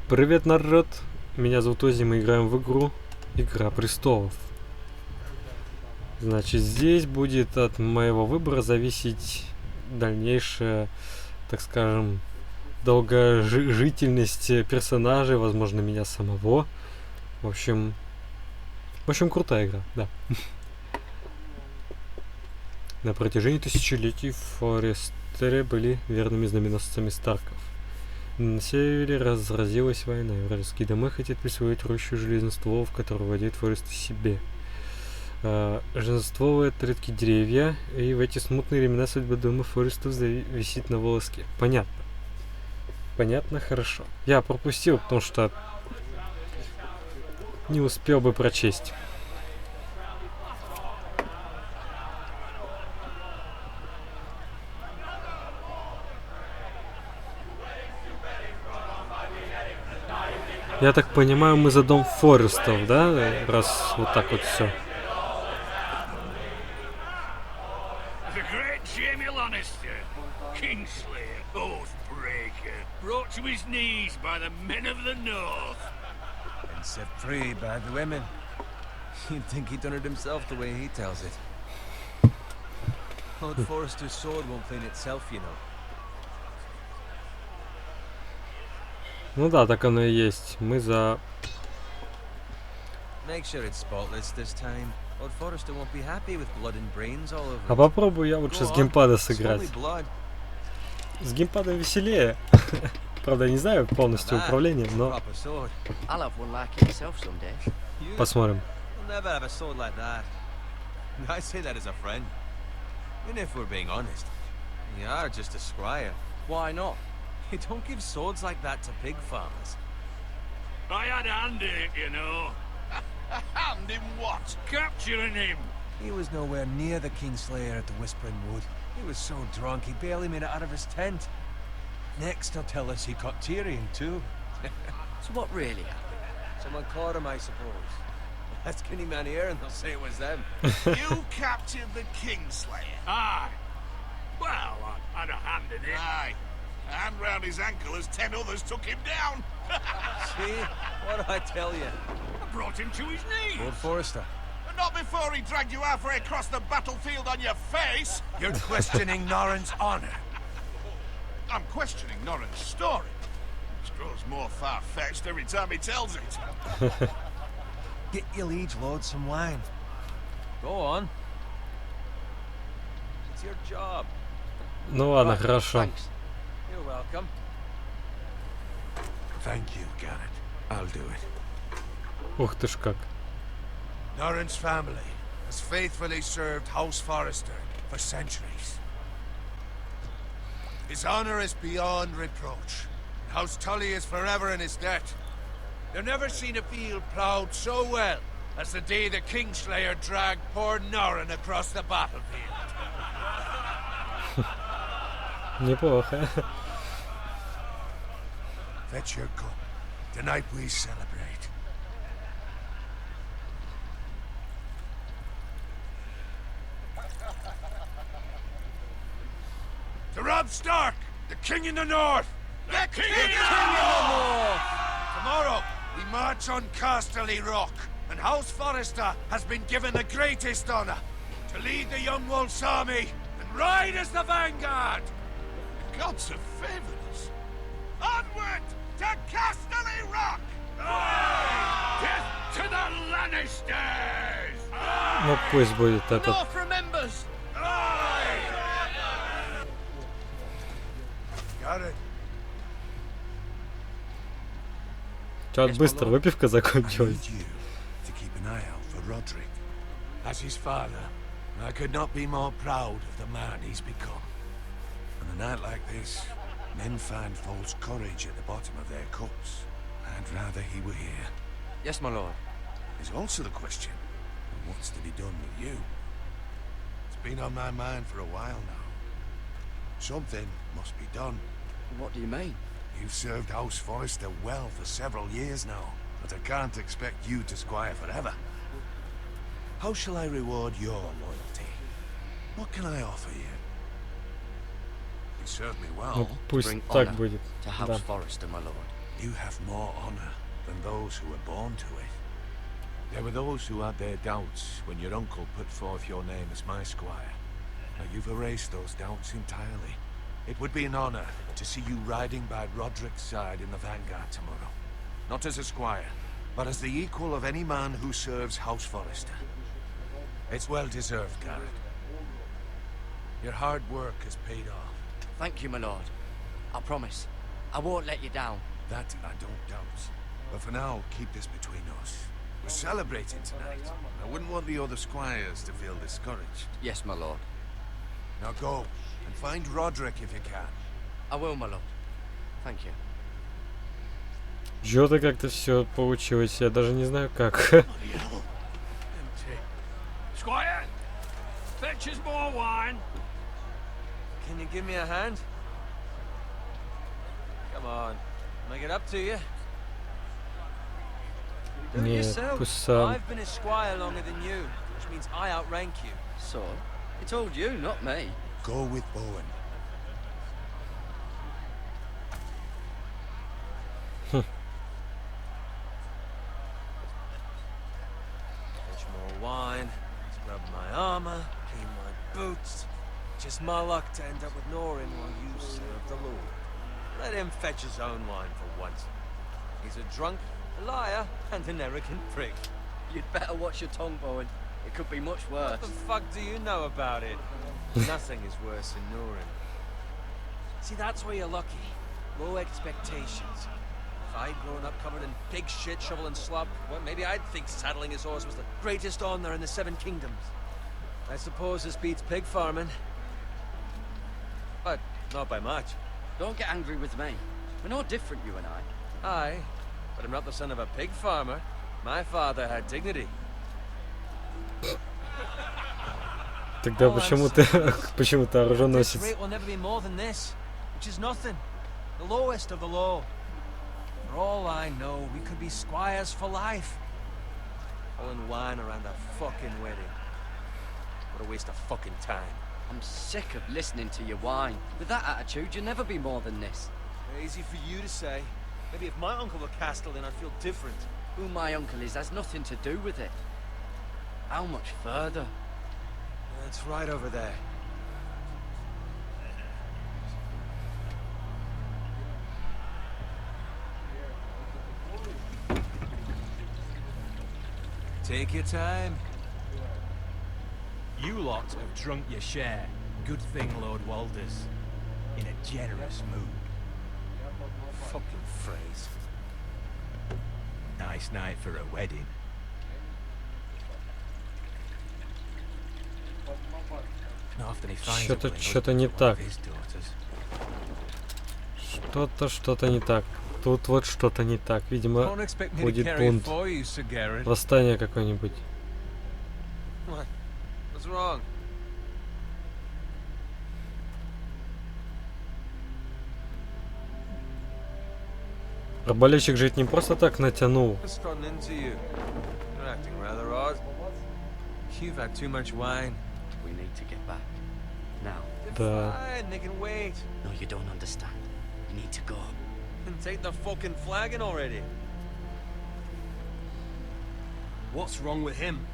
Привет, народ! Меня зовут Ози, мы играем в игру Игра Престолов. Значит, здесь будет от моего выбора зависеть дальнейшая, так скажем, долгожительность персонажей, возможно, меня самого. В общем, крутая игра, да. На протяжении тысячелетий Форестеры были верными знаменосцами Старков. На севере разразилась война, и вражеские дома хотят присвоить рощу железных стволов, которые владеют Форесты себе. Железные стволы — это редкие деревья, и в эти смутные времена судьба дома Форестов висит на волоске. Понятно. Понятно, хорошо. Я пропустил, потому что не успел бы прочесть. Я так понимаю, мы за дом Форестов, да? Раз вот так вот все. Brought to his knees by the men of the north. And set free by the women. You'd think he'd done it himself the way he tells it. Lord Forrester's sword won't clean itself, you know. Ну да, так оно и есть. Мы за... Make sure it's spotless this time. Lord Forrester won't be happy with blood and brains all over. А попробую я лучше с геймпада сыграть. С геймпадом веселее. Правда, не знаю полностью управление, но... Посмотрим. I say that as a friend. And if we're being honest, you are just a squire. Why not? You don't give swords like that to pig farmers. I had a hand in it, you know. A hand in what? Capturing him. He was nowhere near the Kingslayer at the Whispering Wood. He was so drunk he barely made it out of his tent. Next he'll tell us he caught Tyrion too. So what really happened? Someone caught him, I suppose. Ask any man here and they'll say it was them. You captured the Kingslayer? Aye. Well, I had a hand in it. Aye. A hand round his ankle as 10 others took him down. See? What do I tell you? I brought him to his knees. Lord Forrester. But not before he dragged you halfway across the battlefield on your face. You're questioning Norrin's honor. I'm questioning Norrin's story. It grows more far-fetched every time he tells it. Get your liege lord some wine. Go on. It's your job. Ну ладно, хорошо. You're welcome. Thank you, Garrett. I'll do it. Ух ты ж как. Norrin's family has faithfully served House Forrester for centuries. His honor is beyond reproach. House Tully is forever in his debt. You've never seen a field plowed so well as the day the Kingslayer dragged poor Norrin across the battlefield. Неплохо. Fetch your cup. Tonight we celebrate. To Robb Stark, the king in the north! The king in the north! Tomorrow, we march on Casterly Rock, and House Forrester has been given the greatest honor to lead the Young Wolf's army and ride as the vanguard! The gods have favored us. Onward to Casterly Rock! Aye! Death to the Lannisters! Aye! Ну пусть будет этот. North remembers! Aye! Got it. Чё, быстро выпивка закончилась. To keep an eye out for Roderick. As his father, I could not be more proud of the man he's become. On a night like this, men find false courage at the bottom of their cups. I'd rather he were here. Yes, my lord. There's also the question of what's to be done with you. It's been on my mind for a while now. Something must be done. What do you mean? You've served House Forrester well for several years now, but I can't expect you to squire forever. How shall I reward your loyalty? What can I offer you? You served me well. Ну пусть Bring так honor будет. to House Да. Forrester, my lord. You have more honor than those who were born to it. There were those who had their doubts when your uncle put forth your name as my squire. Now you've erased those doubts entirely. It would be an honor to see you riding by Roderick's side in the vanguard tomorrow. Not as a squire, but as the equal of any man who serves House Forrester. It's well deserved, Garrett. Your hard work has paid off. Thank you, my lord. I promise. I won't let you down. That I don't doubt. But for now, keep this between us. We're celebrating tonight. I wouldn't want the other squires to feel discouraged. Yes, my lord. Now go, and find Roderick if you can. I will, my lord. Thank you. Чё-то как-то все получилось, я даже не знаю как. Squire, fetch us more wine. Can you give me a hand? Come on, make it up to you. Do it Нет, yourself. пусть сам. I've been a squire longer than you, which means I outrank you. So, he told you, not me. Go with Bowen. Fetch more wine, scrub my armor, clean my boots. Just my luck to end up with Norin while you serve the Lord. Let him fetch his own wine for once. He's a drunk, a liar, and an arrogant prick. You'd better watch your tongue, Bowen. It could be much worse. What the fuck do you know about it? Nothing is worse than Norin. See, that's where you're lucky. Low expectations. If I'd grown up covered in pig shit, shovel and slop, well, maybe I'd think saddling his horse was the greatest honor in the Seven Kingdoms. I suppose this beats pig farming. But not by much. Don't get angry with me. We're no different, you and I. Aye, but I'm not the son of a pig farmer. My father had dignity. Тогда почему ты This оруженосец? rate will never be more than this, which is nothing. The lowest of the low. For all I know, we could be squires for life. Pulling wine around a fucking wedding. What a waste of fucking time. I'm sick of listening to your whine. With that attitude, you'll never be more than this. Easy for you to say. Maybe if my uncle were Castellan, I'd feel different. Who my uncle is has nothing to do with it. How much further? It's right over there. Take your time. You lot have drunk your share. Good thing Lord Walder's in a generous mood. Fucking phrase. Nice night for a wedding. Not often he finds a Что-то willing что-то не husband for one так. of his daughters. Что-то не так. Тут вот что-то не так. Видимо, Don't expect me to будет carry it бунт. for you, Sir Garrett. Восстание какое-нибудь. What? What's wrong? Арбалетчик же ведь не просто так натянул. What's gotten into you? You're acting rather odd. You've had too much wine. We need to get back. Now. Да. Fine, they can wait. No, you don't understand. You need to go. And take the fucking flagon already. What's wrong with him?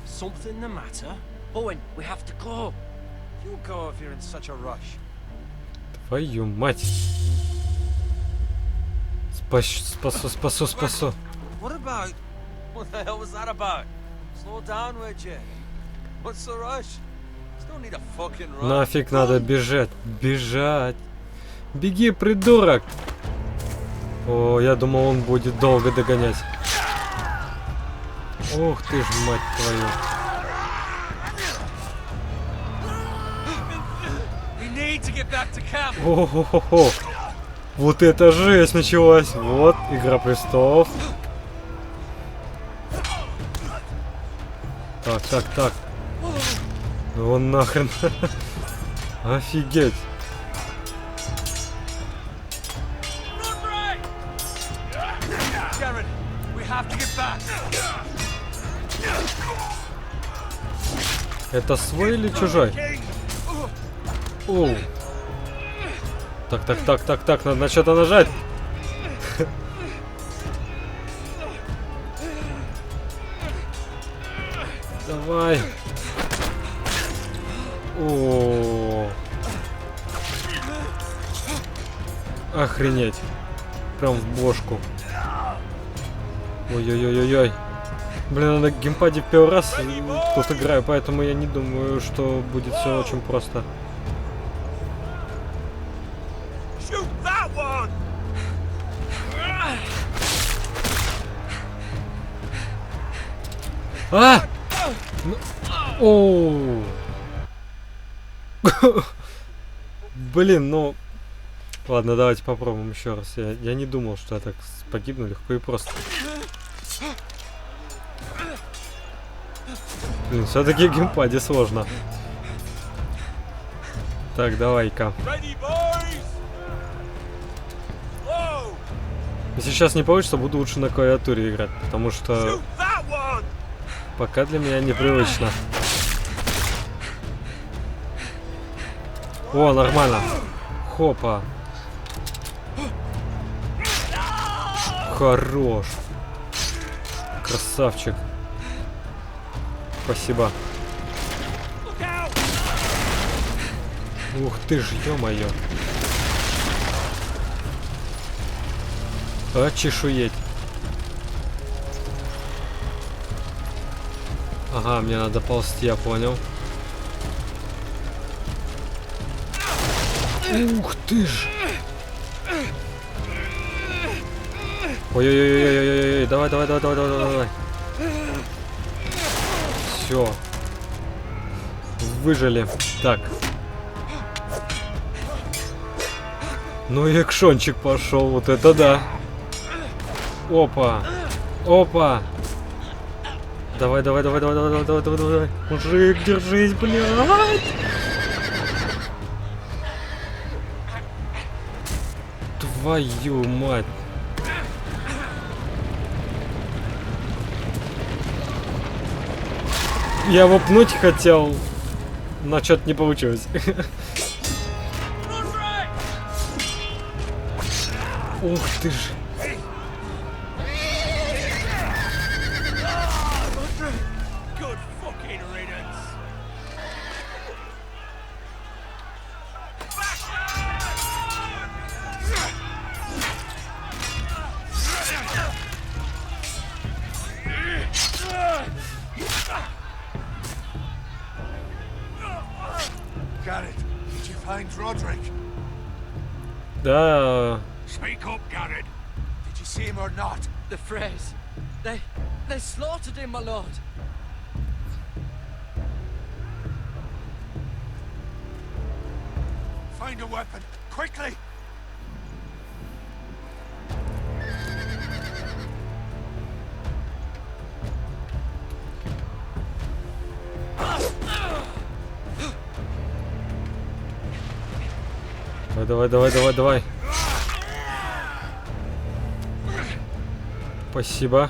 Something the matter? Bowen, we have to go. You go if you're in such a rush. Твою мать. Спасу. What about? What the hell was that about? Slow down, would you? What's the rush? Still need a fucking run. Нафиг надо бежать. Бежать. Беги, придурок. О, я думал, он будет долго догонять. Ух ты ж, мать твою. We need to get back to camp. О-хо-хо-хо. Вот это жесть началась. Вот, Игра Престолов. Так. Ну он нахрен. Офигеть. Garrett, we have to get back. Это свой или чужой? Оу. Так, надо на что-то нажать. Давай. О. Охренеть. Прям в бошку. Ой-ой-ой-ой-ой. Блин, на геймпаде в первый раз тут играю, поэтому я не думаю, что будет все очень просто. А! Оу! Блин, ну... Ладно, давайте попробуем еще раз. Я не думал, что я так погибну легко и просто. Блин, все-таки в геймпаде сложно. Так, давай-ка. Если сейчас не получится, буду лучше на клавиатуре играть, потому что пока для меня непривычно. О, нормально. Хопа. Хорош. Красавчик. Спасибо. Ух ты ж, ё-моё. А чешуеть. Ага, мне надо ползти, я понял. Ух ты ж. Ой-ой-ой-ой-ой-ой-ой, давай. Все. Выжили. Так. Ну и экшончик пошел, вот это да. Опа. Опа. Давай. Мужик, держись, блядь. Твою мать. Я его пнуть хотел, но что-то не получилось. Ух ты ж. Garrett, did you find Roderick? Да. Speak up, Garrett. Did you see him or not? The Freys. They slaughtered him, my lord. Find a weapon, quickly! Давай. Спасибо.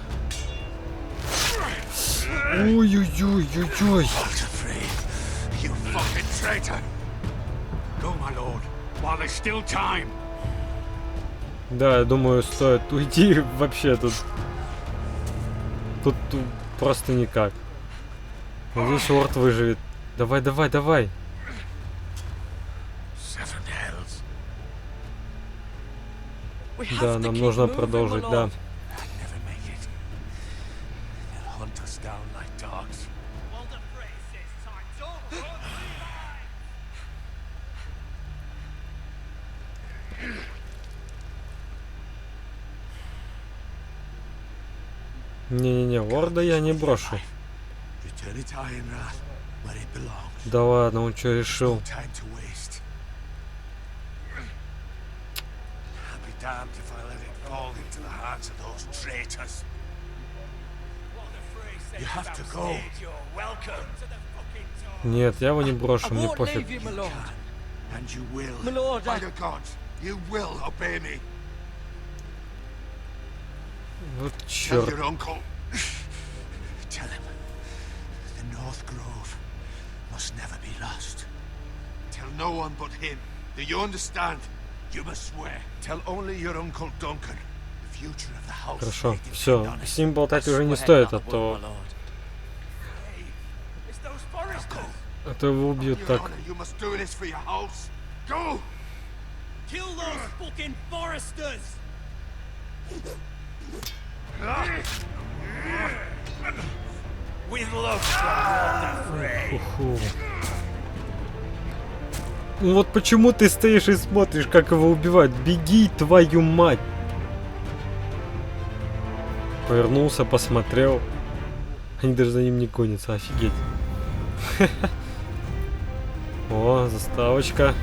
Ой-ой-ой-ой-ой. You fucking traitor! Go, my lord, while there's still time. Да, я думаю, стоит уйти вообще тут. Тут просто никак. Надеюсь, Лорд выживет. Давай. Да, нам нужно продолжить, да. Не-не-не, Лорда я не брошу. Да ладно, он что решил? Нет, я его не брошу, мне пофиг. Вот черт. No one but him. Do you understand? You must swear. Tell only your uncle Duncan. The future of the house. Хорошо, все. С ним болтать уже не стоит, а то А то его убьют Your так. Honor, you must do this for your house. Go! Kill those fucking foresters! With love, Lord Фу. Ну вот почему ты стоишь и смотришь, как его убивают? Беги, твою мать! Повернулся, посмотрел. Они даже за ним не гонятся, офигеть. О, заставочка.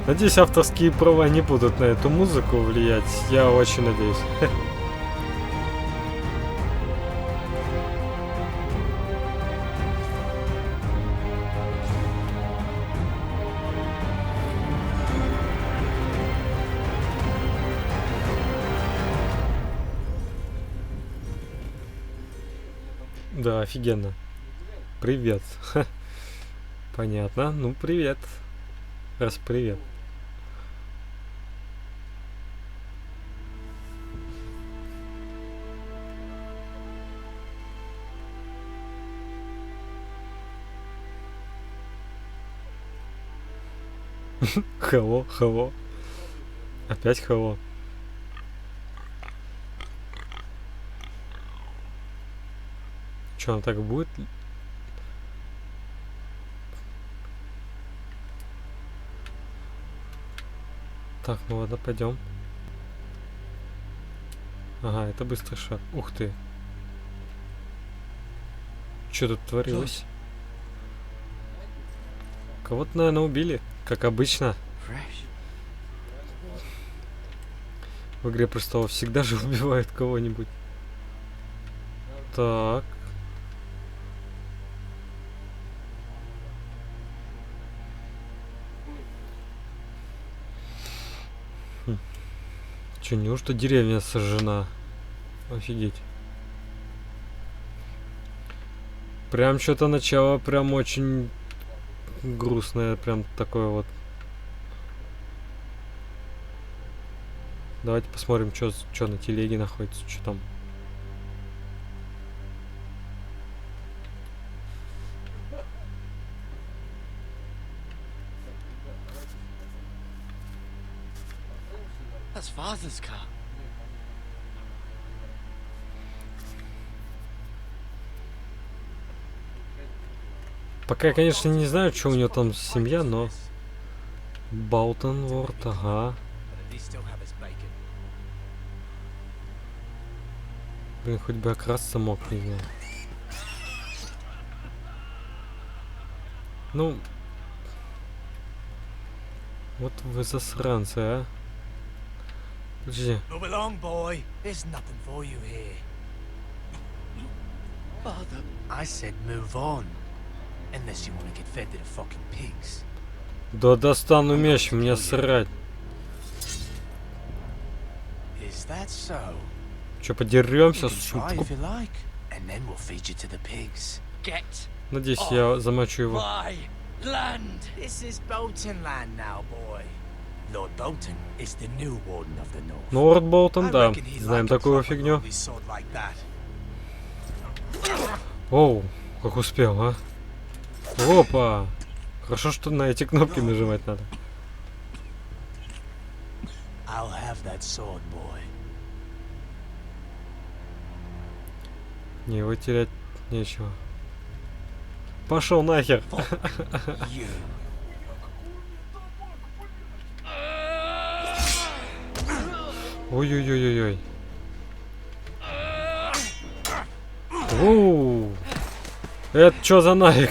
Надеюсь, авторские права не будут на эту музыку влиять. Я очень надеюсь. Да, офигенно. Привет. Понятно. Ну, привет. Раз привет. Hello, hello. Опять hello. Че, он так будет? Так, ну ладно, пойдем. Ага, это быстрый шаг. Ух ты. Что тут творилось? Кого-то, наверное, убили, как обычно. В Игре Престолов всегда же убивают кого-нибудь. Так. Че, неужто деревня сожжена? Офигеть. Прям что-то начало прям очень грустное, прям такое вот. Давайте посмотрим, что на телеге находится, что там. That's Father's car. Пока я, конечно, не знаю, что у него там семья, но... Балтонворд, ага. Блин, хоть бы окрасться мог, не знаю. Ну... Вот вы засранцы, а. Подожди. Move along, boy. There's nothing for you here. Father, I said move on. Unless you want to get fed to the fucking pigs. Да достану меч, мне срать. Is that so? Че, You подеремся, can try сучку? if you like, and then we'll feed you to the pigs. get Надеюсь, я замочу его. my land. This is Bolton land now, boy. Lord Bolton is the new warden of the North. Ну, Лорд Болтон, I да. reckon he'd Знаем like a такую proper фигню. lonely sword like that. Оу, как успел, а? Опа! Хорошо, что на эти кнопки нажимать надо. I'll have that sword, boy. Не, его терять нечего. Пошел нахер! You. Ой-ой-ой-ой-ой. Оу! Это что за навик?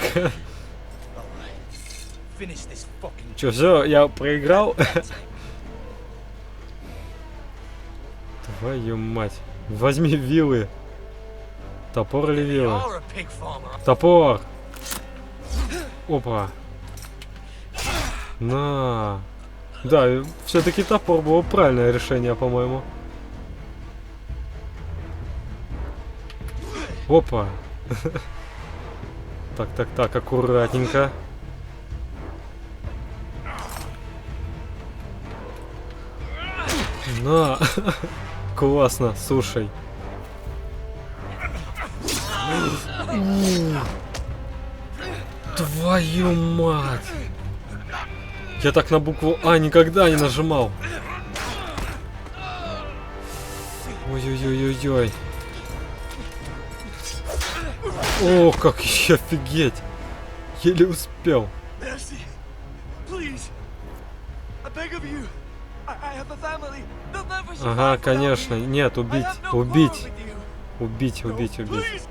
Finish this fucking. Че, все, я проиграл? Твою мать. Возьми вилы. Топор или вилла? You're a pig farmer. Топор! Опа! На! Да, все-таки топор было правильное решение, по-моему. Опа! Так, аккуратненько. На! Классно, слушай. Твою мать! Я так на букву А никогда не нажимал. Ой-ой-ой-ой-ой. О, как еще офигеть! Еле успел. Mercy, please. I beg of you. I have a family. They'll never survive. Ага, конечно. Нет, убить. Убить. Убить. Please.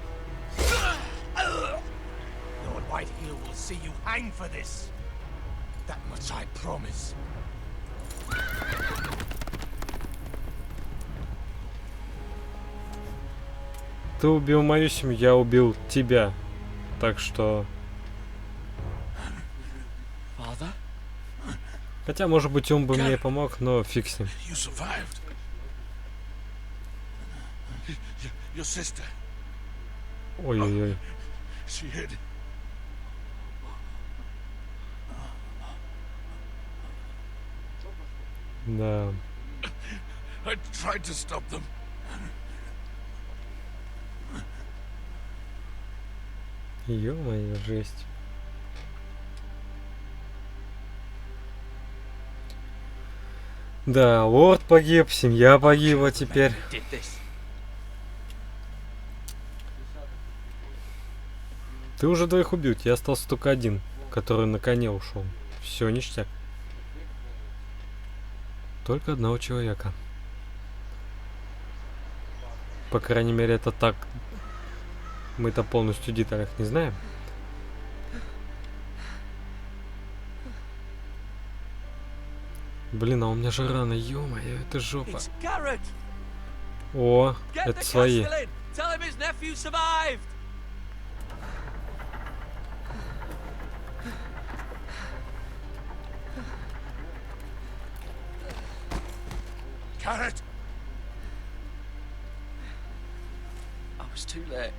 Lord Whitehill will see you hang for this. That much I promise. Ты убил мою семью, я убил тебя. Так что... Father? Хотя, может быть, он бы мне помог, но фиг с ним. You survived. Your sister, Ой-ой-ой. she hid. Да. I tried to stop them. Ё-моё, жесть. Да, лорд погиб, семья погибла теперь. Did this. Ты уже двоих убил, тебе остался только один, который на коне ушел. Все, ништяк. Только одного человека. По крайней мере, это так. Мы-то полностью в деталях не знаем. Блин, а у меня же рана, ё-моё, это жопа. It's Garrett. О, Get это the свои. castellan. Tell him his nephew survived. Garrett, I was too late.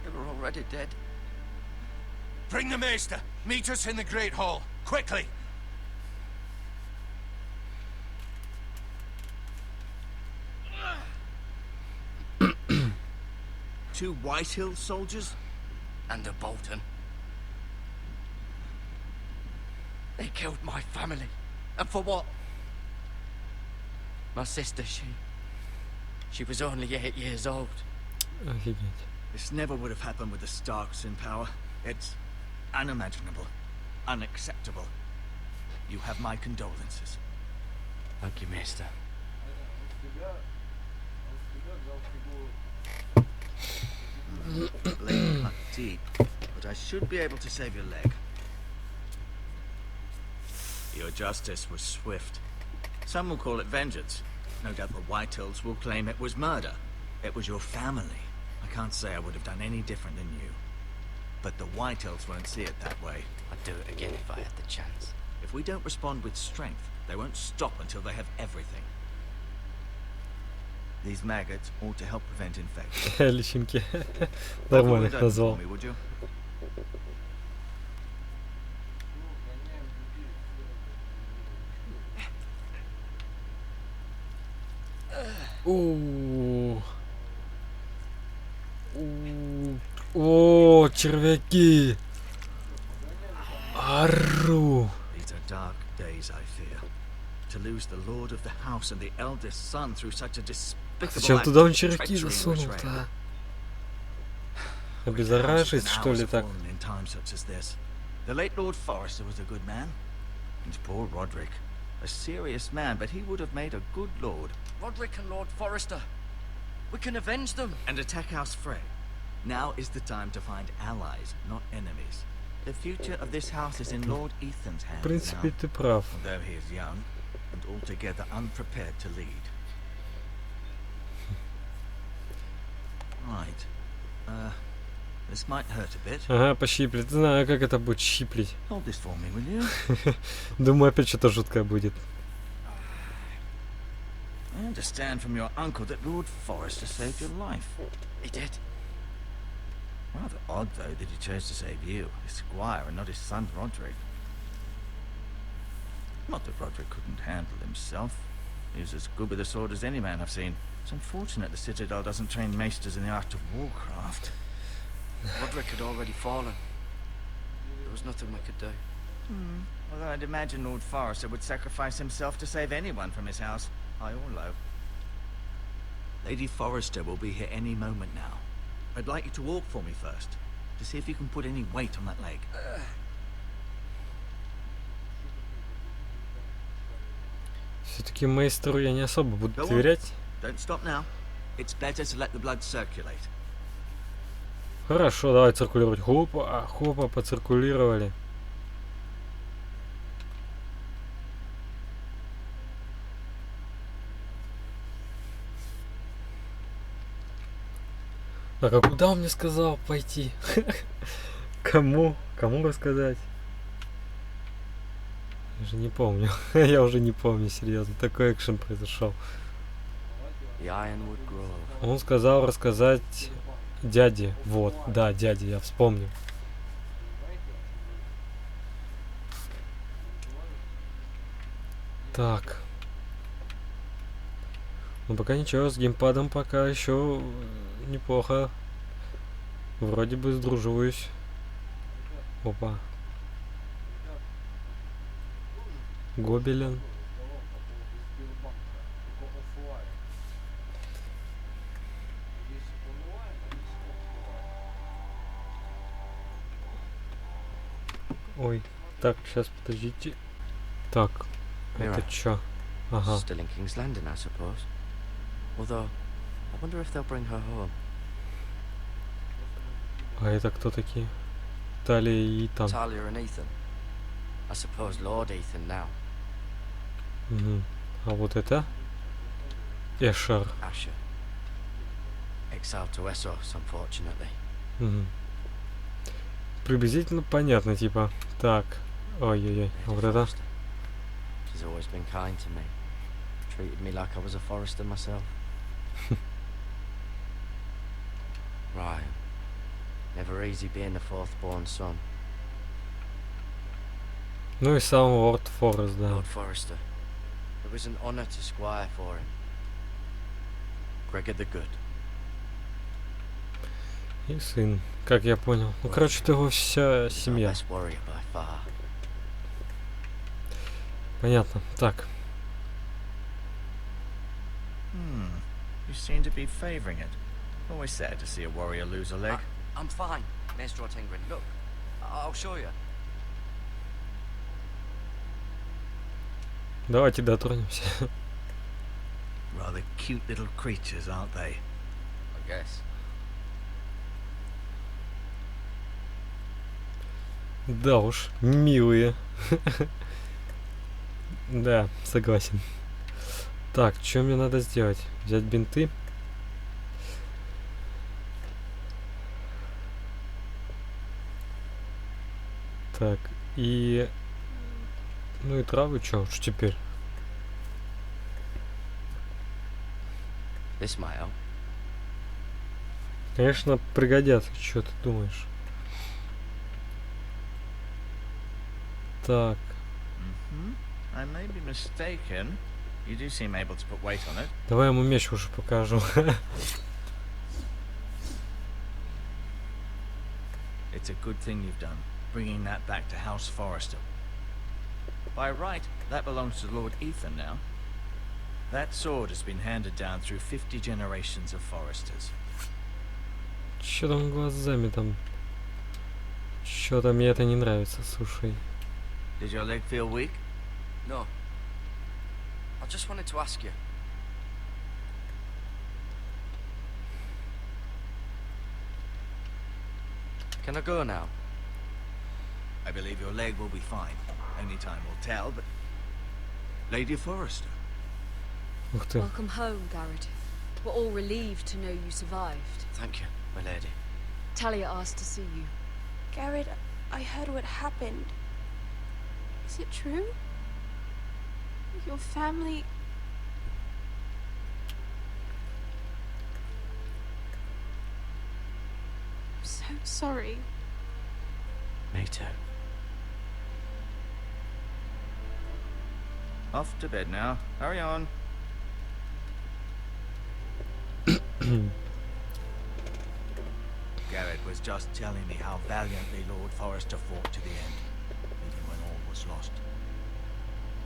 They were already dead. bring the maester. Meet us in the Great Hall. Quickly. Two Whitehill soldiers? And a Bolton. They killed my family. And for what? My sister, she was only 8 years old. Офигеть. This never would have happened with the Starks in power. It's unimaginable. Unacceptable. You have my condolences. Thank you, Maester. Blade cut deep, but I should be able to save your leg. Your justice was swift. Some will call it vengeance. No doubt the Whitehills will claim it was murder. It was your family. I can't say I would have done any different than you. But the Whitehills won't see it that way. I'd do it again if I had the chance. If we don't respond with strength, they won't stop until they have everything. These maggots ought to help prevent infection. Личинки. Нормально их назвал. For me, would you? О, червяки! Ару! These are dark days, I fear. To lose the lord of the house and the eldest son through such a despicable Зачем act туда он of червяки treachery and засунул-то? betrayal. Обеззаражить, House что ли, has так? fallen in times such as this. The late Lord Forrester was a good man. And poor Roderick. A serious man, but he would have made a good lord. Roderick and Lord Forrester. We can avenge them. And attack House Frey. Now is the time to find allies, not enemies. The future of this house is in Lord Ethan's В hands принципе, now, ты прав. although he is young and altogether unprepared to lead. Right. This might hurt a bit. Ага, пощиплет. Знаю, как это будет щиплить. Hold this for me, will you? Думаю, опять что-то жуткое будет. I understand from your uncle that Lord Forrester saved your life. He did. Rather odd, though, that he chose to save you, his squire, and not his son Roderick. Not that Roderick couldn't handle himself. He was as good with a sword as any man I've seen. It's unfortunate the Citadel doesn't train maesters in the art of warcraft. Roderick had already fallen. There was nothing we could do. Although I'd imagine Lord Forrester would sacrifice himself to save anyone from his house, high or low. Lady Forrester will be here any moment now. I'd like you to walk for me first, to see if you can put any weight on that leg. Все-таки мейстеру я не особо буду Go on. доверять. Don't stop now. It's better to let the blood circulate. Хорошо, давай циркулировать. Хопа, хопа, поциркулировали. Так, а куда он мне сказал пойти? Кому? Кому рассказать? Я же не помню. Я уже не помню, серьезно. Такой экшен произошел. The Ironwood Grove. Он сказал рассказать дяде. Вот, да, дяде, я вспомнил. Так. Ну пока ничего, с геймпадом пока еще неплохо. Вроде бы сдруживаюсь. Опа. Гобелен. Ой, так, сейчас подождите. Так, это чё? Ага. Still in King's Landing, I suppose. Although, I wonder if they'll bring her home. А это кто такие? Талия и Итан. Talia and Ethan. I suppose Lord Ethan now. Угу. А вот это? Эшер. Asher. Exiled to Essos, unfortunately. Угу. Приблизительно понятно, типа. Так. Ой-ой-ой. А вот это? She's always been kind to me. Treated me like I was a Forrester myself. Right. Never easy being the fourth-born son. Ну и сам Лорд Форест, да. Lord Forrester. It was an honor to squire for him. Gregor the Good. И сын, как я понял. Ну, короче, это его вся He's our семья. best warrior by far. Понятно. Так. You seem to be favoring it. Always sad to see a warrior lose a leg. I'm fine, Maestro Tingrin. Look, I'll show you. Давайте дотронемся. Rather cute little creatures, aren't they? I guess. Да уж, милые. Да, согласен. Так, что мне надо сделать? Взять бинты. Так, и... Ну и травы, что уж теперь? This might help. Конечно, пригодятся, что ты думаешь? Так, I may be mistaken. You do seem able to put weight on it. давай ему меч уже покажу. It's a good thing you've done, bringing that back to House Forrester. By right, that belongs to Lord Ethan now. That sword has been handed down through 50 generations of Forresters. Чё там глазами там? Чё-то мне это не нравится, слушай. Did your leg feel weak? No. I just wanted to ask you. Can I go now? I believe your leg will be fine. Only time will tell, but... Lady Forrester. Ух ты. Welcome home, Garrett. We're all relieved to know you survived. Thank you, my lady. Talia asked to see you. Garrett, I heard what happened. Is it true? Your family... I'm so sorry. Me too. Off to bed now. Hurry on. Garrett was just telling me how valiantly Lord Forrester fought to the end, even when all was lost.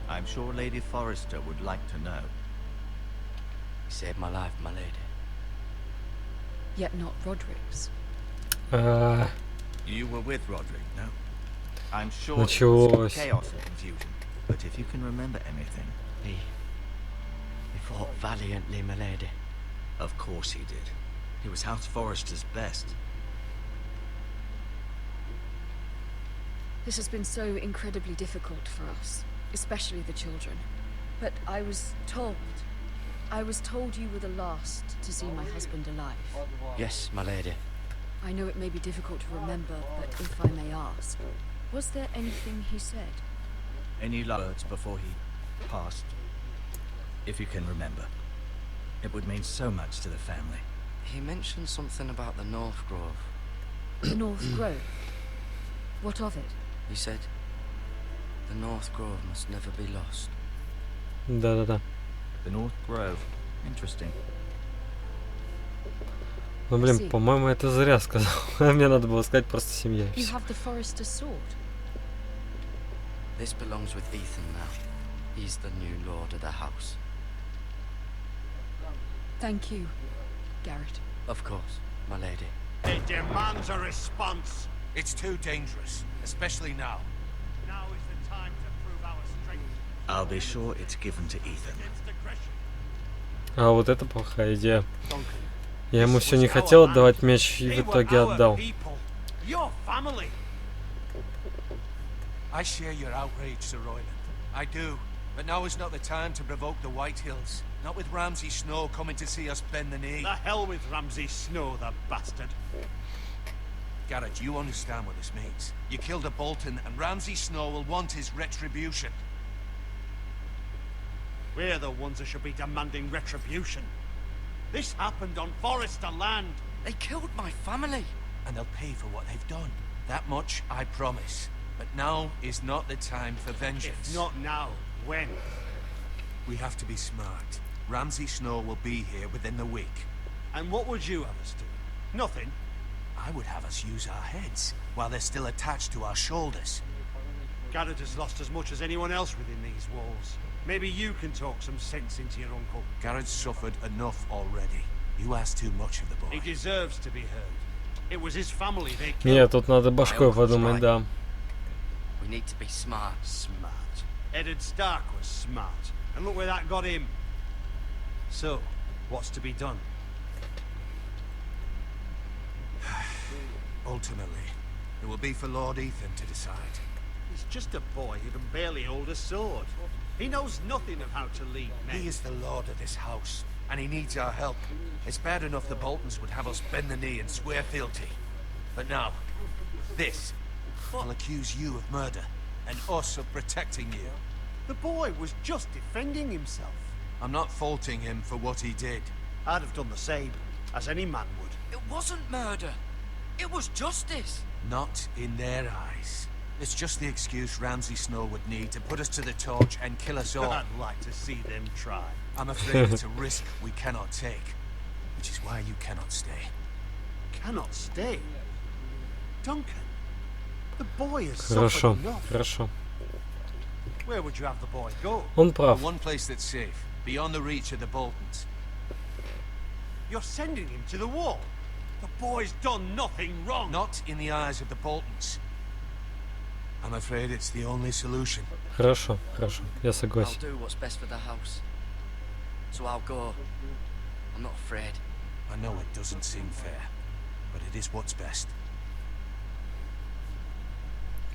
I'm sure Lady Forrester would like to know. You saved my life, my lady. Yet not Roderick's. You were with Roderick, no? I'm sure it Началось. was chaos and confusion, but if you can remember anything... He fought valiantly, my lady. Of course he did. He was House Forrester's best. This has been so incredibly difficult for us, especially the children. But I was told you were the last to see my husband alive. Yes, my lady. I know it may be difficult to remember, but if I may ask, was there anything he said? Any words before he passed? If you can remember. It would mean so much to the family. He mentioned something about the North Grove. The North Grove? What of it? He said, the North Grove must never be lost. Да-да-да. The North Grove. Interesting. Ну блин, по-моему, это зря сказал. Мне надо было сказать просто семья. You have the Forrester sword. This belongs with Ethan now. He's the new lord of the house. Thank you, Garrett. Of course, my lady. It demands a response. It's too dangerous, especially now. Now is the time to prove our strength I'll be sure it's given to Ethan. against aggression. А вот это плохая идея. Duncan, Я ему все не хотел отдавать меч и в итоге отдал. Your family. I share your outrage, Sir Royland. I do. But now is not the time to provoke the Whitehills. Not with Ramsay Snow coming to see us bend the knee. The hell with Ramsay Snow, the bastard. Garrett, you understand what this means. You killed a Bolton, and Ramsay Snow will want his retribution. We're the ones that should be demanding retribution. This happened on Forrester land. They killed my family. And they'll pay for what they've done. That much I promise. But now is not the time for vengeance. If not now, when? We have to be smart. Ramsay Snow will be here within the week. And what would you have us do? Nothing. I would have us use our heads while they're still attached to our shoulders. Garrett has lost as much as anyone else within these walls. Maybe you can talk some sense into your uncle. Garrett's suffered enough already. You ask too much of the boy. He deserves to be heard. It was his family they killed. Нет, тут надо башкой подумать, да. We need to be smart. Smart. Eddard Stark was smart. And look where that got him. So, what's to be done? Ultimately, it will be for Lord Ethan to decide. He's just a boy who can barely hold a sword. He knows nothing of how to lead men. He is the lord of this house, and he needs our help. It's bad enough the Boltons would have us bend the knee and swear fealty. But now, this will accuse you of murder, and us of protecting you. The boy was just defending himself. I'm not faulting him for what he did. I'd have done the same, as any man would. It wasn't murder. It was justice. Not in their eyes. It's just the excuse Ramsay Snow would need to put us to the torch and kill us all. I'd like to see them try. I'm afraid it's a risk we cannot take, which is why you cannot stay. Cannot stay? Duncan, the boy has Хорошо, suffered enough. хорошо. Where would you have the boy go? Он прав. One place that's safe, beyond the reach of the Boltons. You're sending him to the wall. The boy's done nothing wrong. Not in the eyes of the Boltons. I'm afraid it's the only solution. Хорошо, хорошо. Я I'll согласен. do what's best for the house. So I'll go. I'm not afraid. I know it doesn't seem fair, but it is what's best.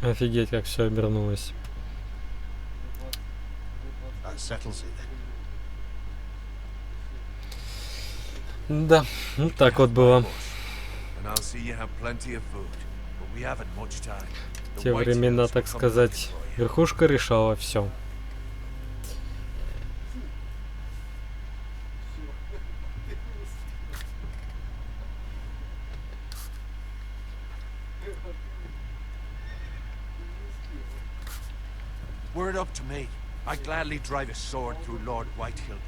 Офигеть, как все обернулось. That settles it then. Да, ну так вот было. В те времена, так сказать, верхушка решала все. Were it up to me, I'd gladly drive a sword through Lord Whitehill.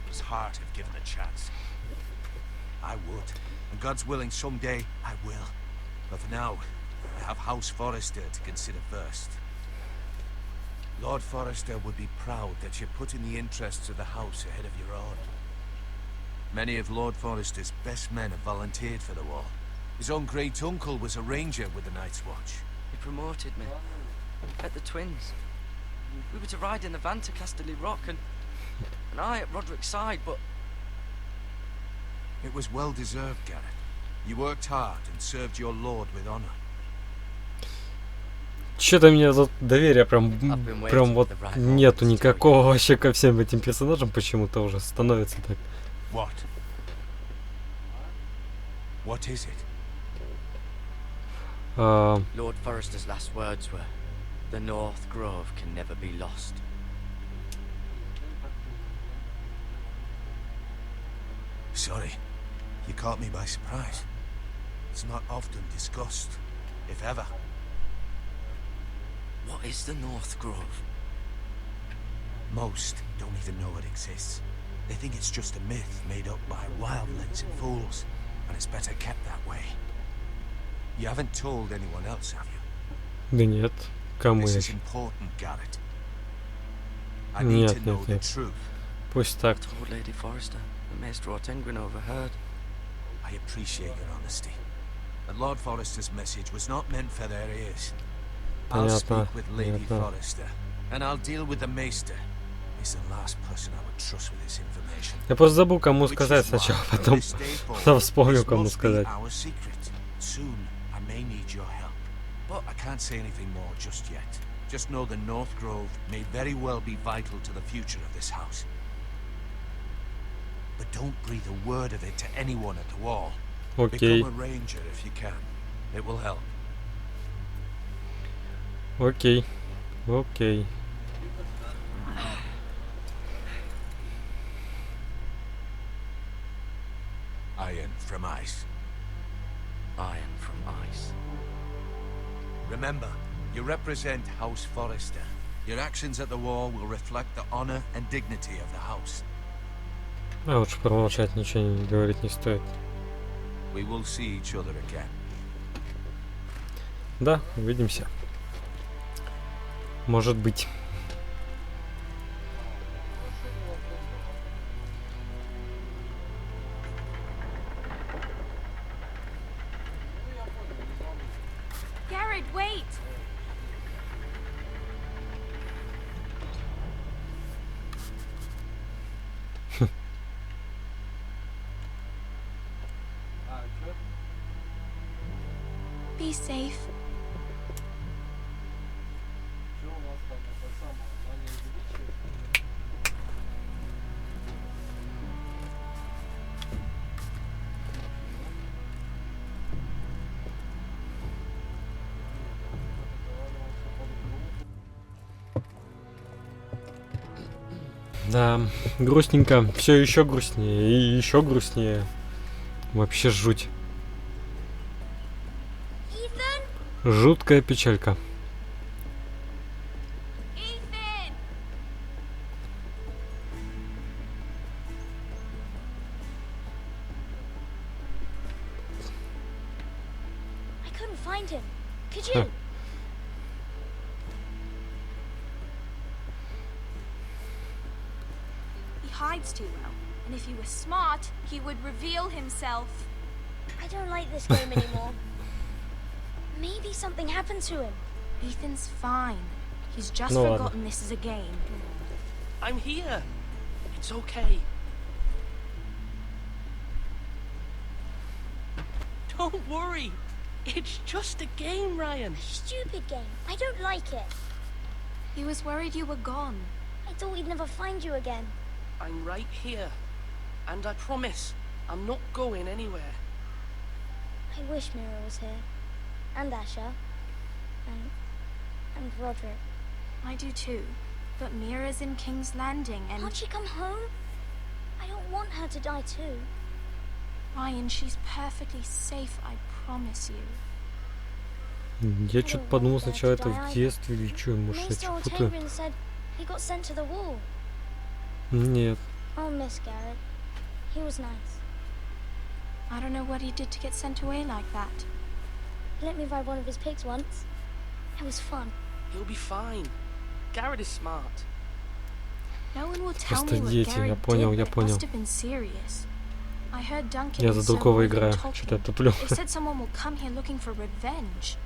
His heart if given a chance. I would, and God's willing someday I will. But for now, I have House Forrester to consider first. Lord Forrester would be proud that you're putting the interests of the house ahead of your own. Many of Lord Forrester's best men have volunteered for the war. His own great-uncle was a ranger with the Night's Watch. He promoted me. At the Twins. We were to ride in the van to Casterly Rock and I at Roderick's side, but... It was well deserved, Garrett. You worked hard and served your lord with honor. Что-то у меня тут доверия прям вот нету никакого вообще ко всем этим персонажам, почему-то уже становится так. What? What is it? Lord Forrester's last words were, "The North Grove can never be lost." Sorry, you caught me by surprise. It's not often discussed, if ever. What is the North Grove? Most don't even know it exists. They think it's just a myth made up by wildlings and fools, and it's better kept that way. You haven't told anyone else, have you? Да нет, кому This я? is important, Garrett. I need to know the truth. Пусть так. I told Lady Forrester, but Maester Ortengryn overheard. I appreciate your honesty. But Lord Forrester's message was not meant for their ears. I'll speak with Lady Forrester, and I'll deal with the Maester. He's the last person I would trust with this information. Я просто забыл, кому сказать сначала, потом вспомнил, кому сказать. Soon I may need your help, but I can't say anything more just yet. Just know the North Grove may very well be vital to the future of this house. But don't breathe a word of it to anyone at the wall. Окей. Become a ranger if you can. It will help. Окей. Окей. Iron from ice. Iron from ice. Remember, you represent House Forrester. Your actions at the war will reflect the honor and dignity of the house. А лучше промолчать, ничего не говорить не стоит. We will see each other again. Да, увидимся. Может быть. Garrett, wait! Be safe. Да, грустненько. Все еще грустнее и еще грустнее. Вообще жуть. Жуткая печалька. I couldn't find him. Could you? He hides too well, and if he was smart, he would reveal himself. I don't like this game anymore. Maybe something happened to him. Ethan's fine. He's just No, forgotten this is a game. I'm here. It's okay. Don't worry. It's just a game, Ryan. Stupid game. I don't like it. He was worried you were gone. I thought we'd never find you again. I'm right here. And I promise, I'm not going anywhere. I wish Mira was here. And Asher. And Roderick. I do too. But Mira's in King's Landing and... Can't she come home? I don't want her to die too. Ryan, she's perfectly safe, I promise you. Я что-то подумал сначала это в детстве или что, может я что путаю? said he got sent to the wall. Нет. I'll miss Garrett. He was nice. I don't know what he did to get sent away like that. He let me ride one of his pigs once. It was fun. He'll be fine. Garrett is smart. No one will tell Просто me what дети, я Garrett понял, did, я but it понял. must have been serious. I heard Duncan Я and за Sir другого Royland играю, talking. что-то я туплю. They said someone will come here looking for revenge.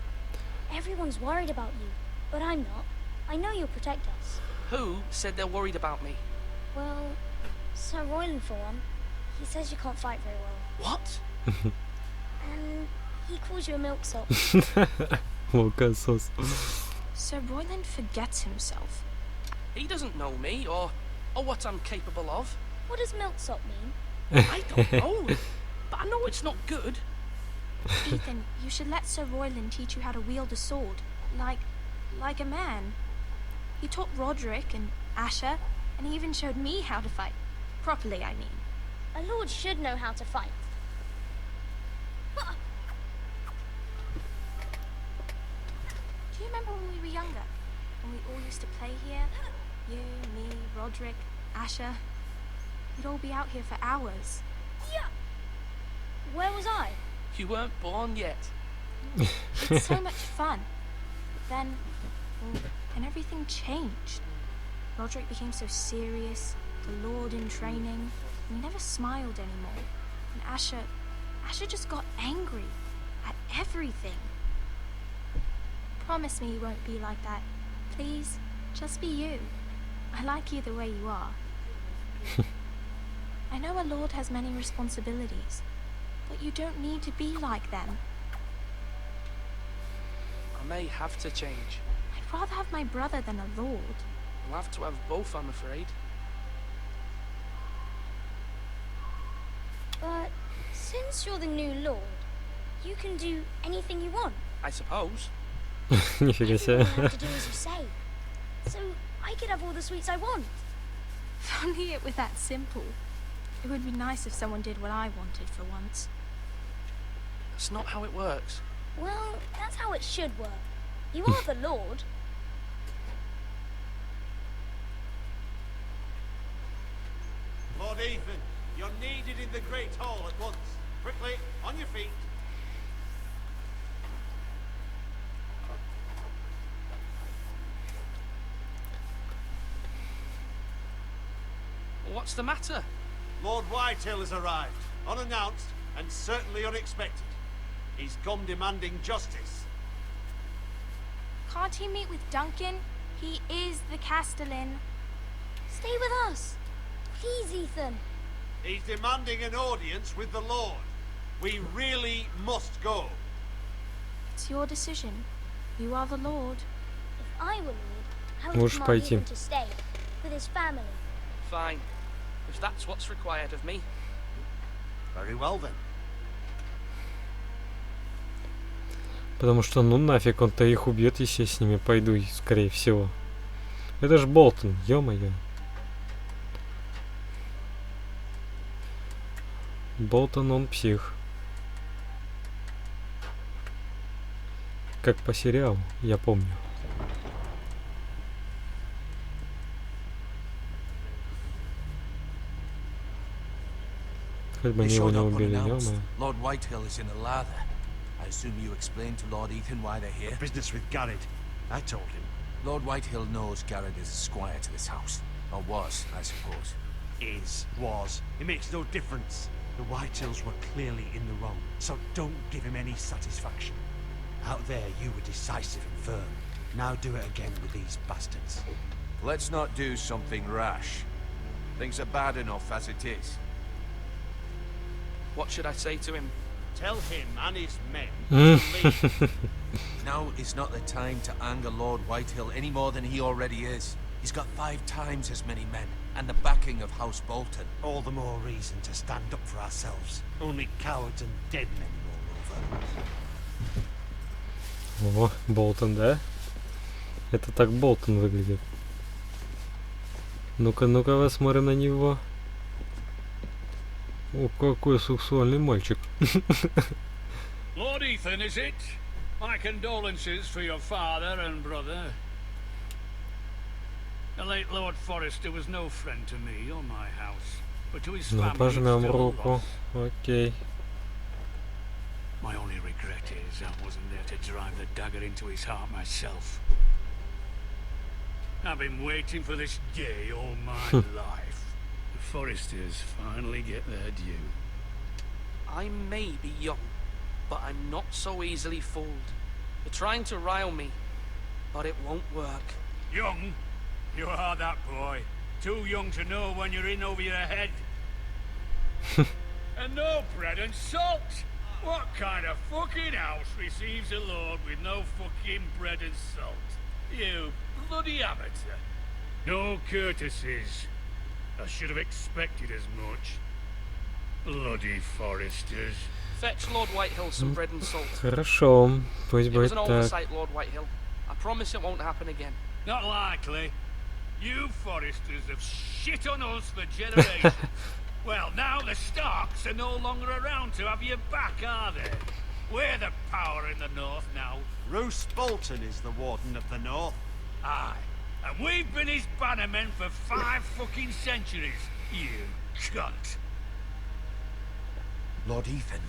Everyone's worried about you, but I'm not. I know you'll protect us. Who said they're worried about me? Well, Sir Royland for one. He says you can't fight very well. What? And he calls you a milksop. Молокосос. Sir Royland forgets himself. He doesn't know me or what I'm capable of. What does milksop mean? I don't know. But I know it's not good. Ethan, you should let Sir Royland teach you how to wield a sword. Like a man. He taught Roderick and Asher, and he even showed me how to fight. Properly, I mean. A lord should know how to fight. Do you remember when we were younger? When we all used to play here? You, me, Roderick, Asher. We'd all be out here for hours. Yeah. Where was I? You weren't born yet. It's so much fun. Then everything changed. Roderick became so serious, the Lord in training, and he never smiled anymore. And Asher just got angry at everything. Promise me you won't be like that. Please, just be you. I like you the way you are. I know a lord has many responsibilities, but you don't need to be like them. I may have to change. I'd rather have my brother than a lord. I'll have to have both, I'm afraid. But since you're the new lord, you can do anything you want. I suppose. Нифига себе. Everything you have to do as you say. So I could have all the sweets I want. If only it were that simple. It would be nice if someone did what I wanted for once. That's not how it works. Well, that's how it should work. You are the lord. Lord Ethan, you're needed in the Great Hall at once. Quickly, on your feet. What's the matter? Lord Whitehill has arrived, unannounced and certainly unexpected. He's come demanding justice. Can't he meet with Duncan? He is the Castellan. Stay with us. Please, Ethan. He's demanding an audience with the Lord. We really must go. It's your decision. You are the Lord. If I were lord, I would Можешь command пойти. Ethan to stay with his family. Fine. If that's what's required of me. Very well then. Потому что, ну нафиг, он-то их убьет, если я с ними пойду, скорее всего. Это ж Болтон, ё-моё. Болтон, он псих. Как по сериалу, я помню. Хоть бы они его не убили, ё-моё. Lord Whitehill is in a lather. I assume you explained to Lord Ethan why they're here? Business with Garrett. I told him. Lord Whitehill knows Garrett is a squire to this house. Or was, I suppose. Was. It makes no difference. The Whitehills were clearly in the wrong, so don't give him any satisfaction. Out there, you were decisive and firm. Now do it again with these bastards. Let's not do something rash. Things are bad enough as it is. What should I say to him? Tell him and his men to leave. Now Now is not the time to anger Lord Whitehill any more than he already is. He's got 5 times as many men, and the backing of House Bolton. All the more reason to stand up for ourselves. Only cowards and dead men roll over. О, Болтон, да? Это так Болтон выглядит. Ну-ка, ну-ка, посмотрим на него. О, какой сексуальный мальчик. Lord Ethan, is it? My condolences for your father and brother. The late Lord Forrester was no friend to me or my house, but to his Ну, family пожмем it's still a руку. loss. Окей. My only regret is I wasn't there to drive the dagger into his heart myself. I've been waiting for this day all my life. The Forresters finally get their due. I may be young, but I'm not so easily fooled. You're trying to rile me, but it won't work. Young? You are that boy. Too young to know when you're in over your head. And no bread and salt! What kind of fucking house receives a lord with no fucking bread and salt? You bloody amateur. No courtesies. I should have expected as much. Bloody Forresters. Fetch Lord Whitehill some bread and salt. Хорошо. Пусть It was будет an так. oversight, Lord Whitehill. I promise it won't happen again. Not likely. You Forresters have shit on us for generations. Well, now the Starks are no longer around to have your back, are they? We're the power in the north now. Roose Bolton is the Warden of the North. Aye. And we've been his bannermen for 5 fucking centuries. You cunt. Lord Ethan,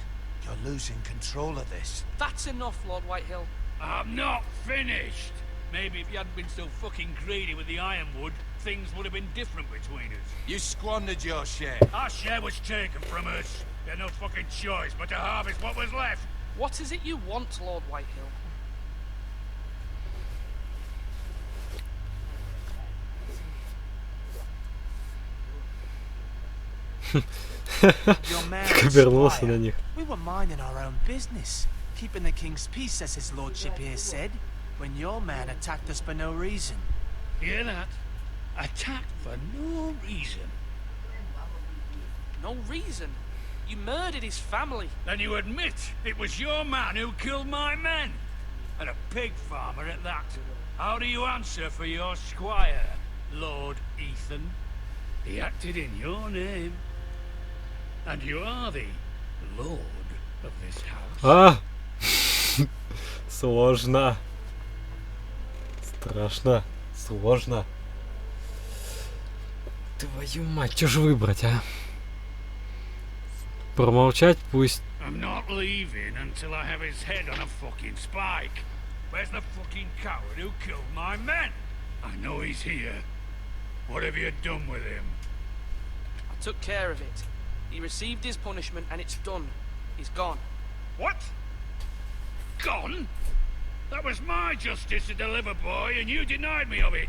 you're losing control of this. That's enough, Lord Whitehill. I'm not finished. Maybe if you hadn't been so fucking greedy with the ironwood, things would have been different between us. You squandered your share. Our share was taken from us. We had no fucking choice but to harvest what was left. What is it you want, Lord Whitehill? Your man Так обернулся Squire. на них. We were minding our own business, keeping the king's peace, as his lordship here said, when your man attacked us for no reason. Hear that? Attacked for no reason. No reason. You murdered his family. Then you admit it was your man who killed my men. And a pig farmer at that. How do you answer for your squire, Lord Ethan? He acted in your name. And you are the lord of this house. А! Сложно. Страшно. Сложно. Твою мать, что же выбрать, а? Промолчать пусть. I'm not leaving until I have his head on a fucking spike. Where's the fucking coward who killed my men? I know he's here. What have you done with him? I took care of it. He received his punishment and it's done. He's gone. What? Gone? That was my justice to deliver, boy, and you denied me of it.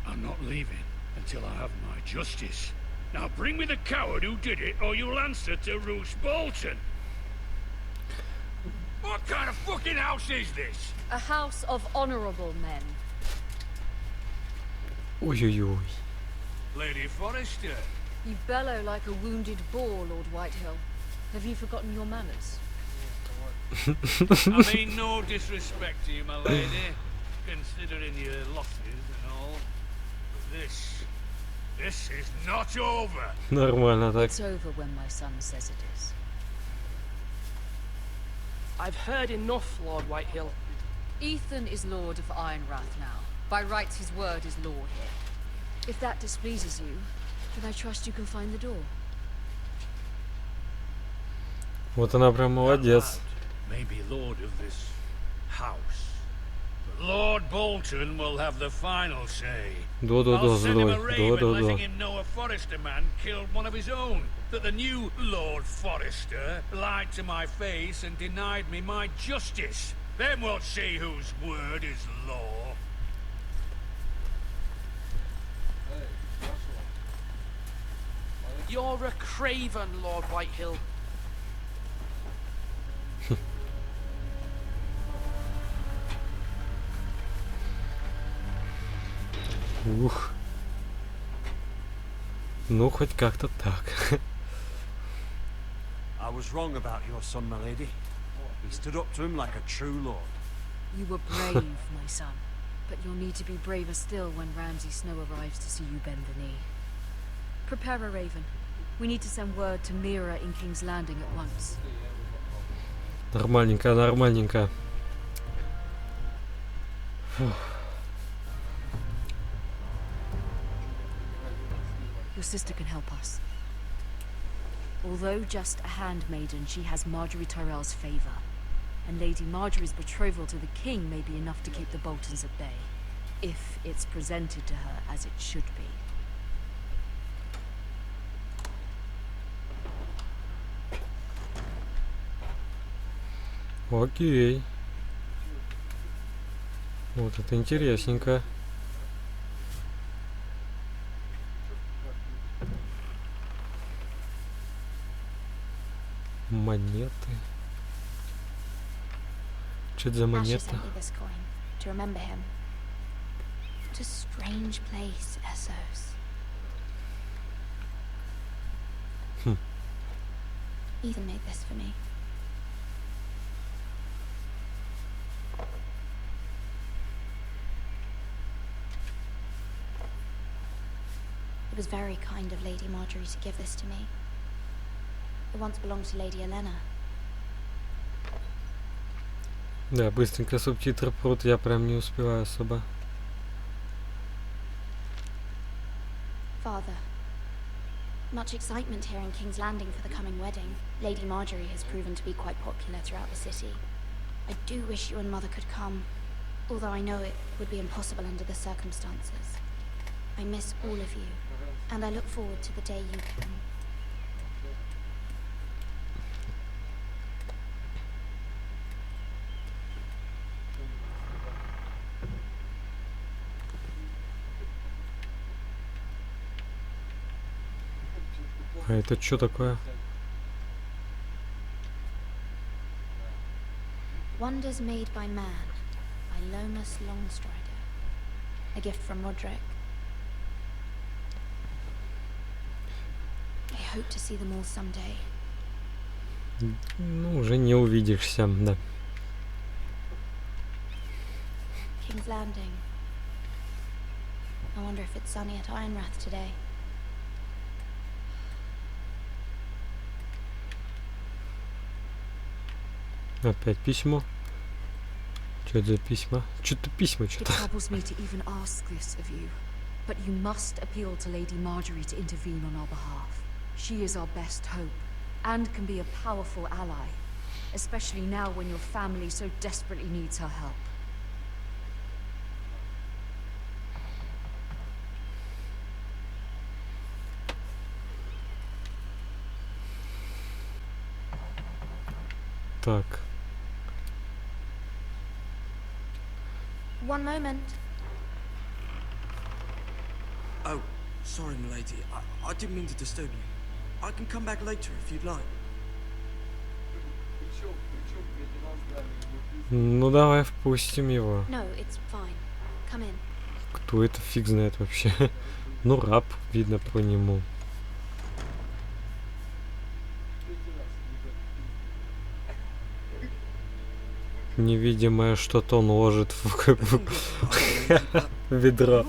I'm not leaving until I have my justice. Now bring me the coward who did it, or you'll answer to Roose Bolton. What kind of fucking house is this? A house of honorable men. Ой-ой-ой. Lady Forrester. You bellow like a wounded boar, Lord Whitehill. Have you forgotten your manners? I mean no disrespect to you, my lady, considering your losses and all. But this is not over. Нормально так. It's over when my son says it is. I've heard enough, Lord Whitehill. Ethan is Lord of Ironrath now. By rights, his word is law here. If that displeases you, then I trust you can find the door. Вот она прям молодец. May be lord of this house. But Lord Bolton will have the final say. I'll send him a raven letting him know a Forrester man killed one of his own. That the new Lord Forrester lied to my face and denied me my justice. Then we'll see whose word is law. You're a craven, Lord Whitehill. Ух. Ну, хоть как-то так. I was wrong about your son, my lady. We stood up to him like a true lord. You were brave, my son. But you'll need to be braver still when Ramsay Snow arrives to see you bend the knee. Prepare a raven. We need to send word to Mira in King's Landing at once. Нормальненько, нормальненько. Фух. Your sister can help us. Although just a handmaiden, she has Marjorie Tyrell's favor. And Lady Marjorie's betrothal to the king may be enough to keep the Boltons at bay. If it's presented to her as it should be. Окей. Вот это интересненько. Монеты. Что это за монета? To remember him. What a strange place, Essos. Ethan made this for me. It was very kind of Lady Marjorie to give this to me. It once belonged to Lady Elena. Да, быстренько субтитры прут, я прям не успеваю особо. Father, much excitement here in King's Landing for the coming wedding. Lady Marjorie has proven to be quite popular throughout the city. I do wish you and Mother could come, although I know it would be impossible under the circumstances. I miss all of you, and I look forward to the day you can. А это что такое? Wonders made by man, by Lomas Longstrider. A gift from Roderick. I hope to see them all someday. Ну, уже не увидишься, да. King's Landing. I wonder if it's sunny at Ironrath today. Опять письмо. Что это за письма? Что-то письма, It что-то. troubles me to even ask this of you, but you must appeal to Lady Marjorie to intervene on our behalf. She is our best hope, and can be a powerful ally, especially now when your family so desperately needs her help. Так. One moment. Oh, sorry, milady. I didn't mean to disturb you. I can come back later if you'd like. Ну давай впустим его. No, it's fine. Come in. Кто это, фиг знает вообще. Ну, раб, видно по нему. Невидимое что-то он ложит в ведро.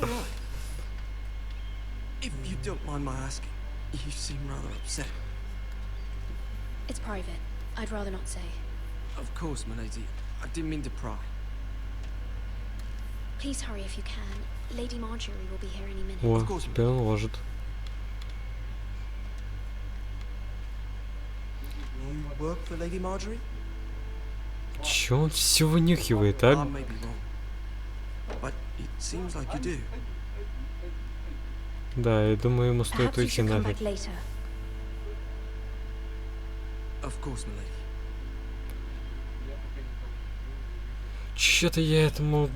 If you don't mind my asking, you seem rather upset. It's private. I'd rather not say. Of course, milady. I didn't mean to pry. Please hurry if you can. Lady Marjorie will be here any minute. О, теперь он ложит. You work for Lady Marjorie? Чё он все вынюхивает, а? I may be wrong, but it seems like you do. Да, я думаю, ему стоит Perhaps you уйти should come нафиг. back later. Of course, milady. Чё-то я этому...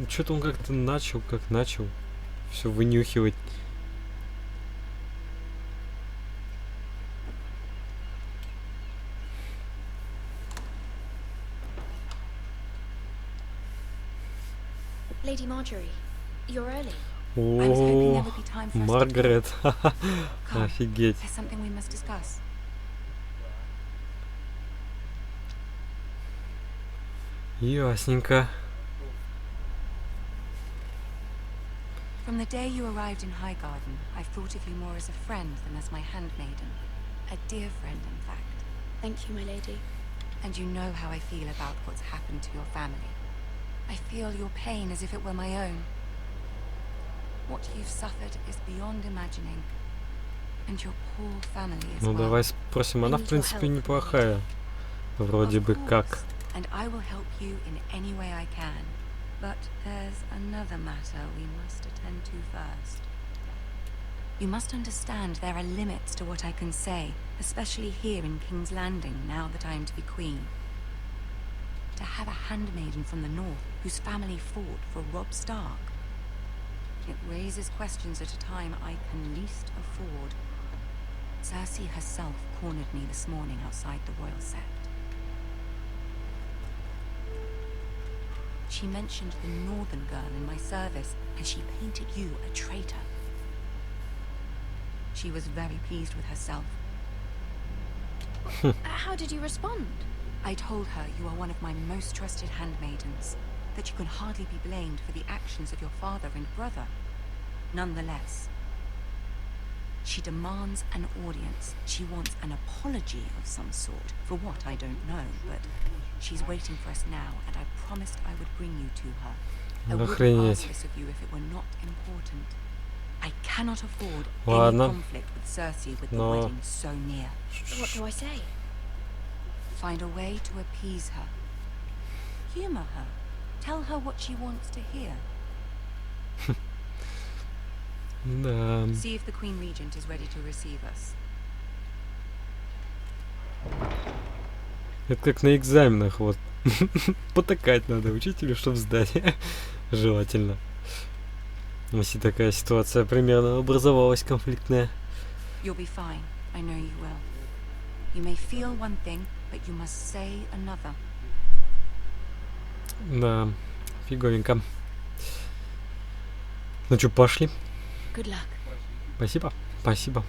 Чё-то он как-то начал, все вынюхивать. Lady Marjorie, you're early. О, Маргарет. Офигеть. Ясненько. From the day you arrived in Highgarden, I've thought of you more as a friend than as my handmaiden. A dear friend, in fact. Thank you, my lady. And you know how I feel about what's happened to your family. I feel your pain as if it were my own. What you've suffered is beyond imagining. And your poor family as well. Ну давай спросим, она в принципе неплохая. Вроде бы как. And I will help you in any way I can. But there's another matter we must attend to first. You must understand there are limits to what I can say, especially here in King's Landing, now that I am to be queen. To have a handmaiden from the north whose family fought for Robb Stark. It raises questions at a time I can least afford. Cersei herself cornered me this morning outside the Royal Sept. She mentioned the northern girl in my service, and she painted you a traitor. She was very pleased with herself. How did you respond? I told her you are one of my most trusted handmaidens, that you can hardly be blamed for the actions of your father and brother. Nonetheless, she demands an audience. She wants an apology of some sort, for what I don't know, but she's waiting for us now, and I promised I would bring you to her. I would ask this of you if it were not important. I cannot afford any conflict with Cersei with the wedding so near. What do I say? Find a way to appease her. Humor her. Tell her what she wants to hear. See if the Queen Regent is ready to receive us. Это как на экзаменах, вот. Потакать надо учителю, чтобы сдать. Желательно. Если такая ситуация примерно образовалась конфликтная. You'll be fine. I know you will. You may feel one thing, but you must say another. Да, фиговенько. Ну что, пошли? Good luck. Спасибо, спасибо.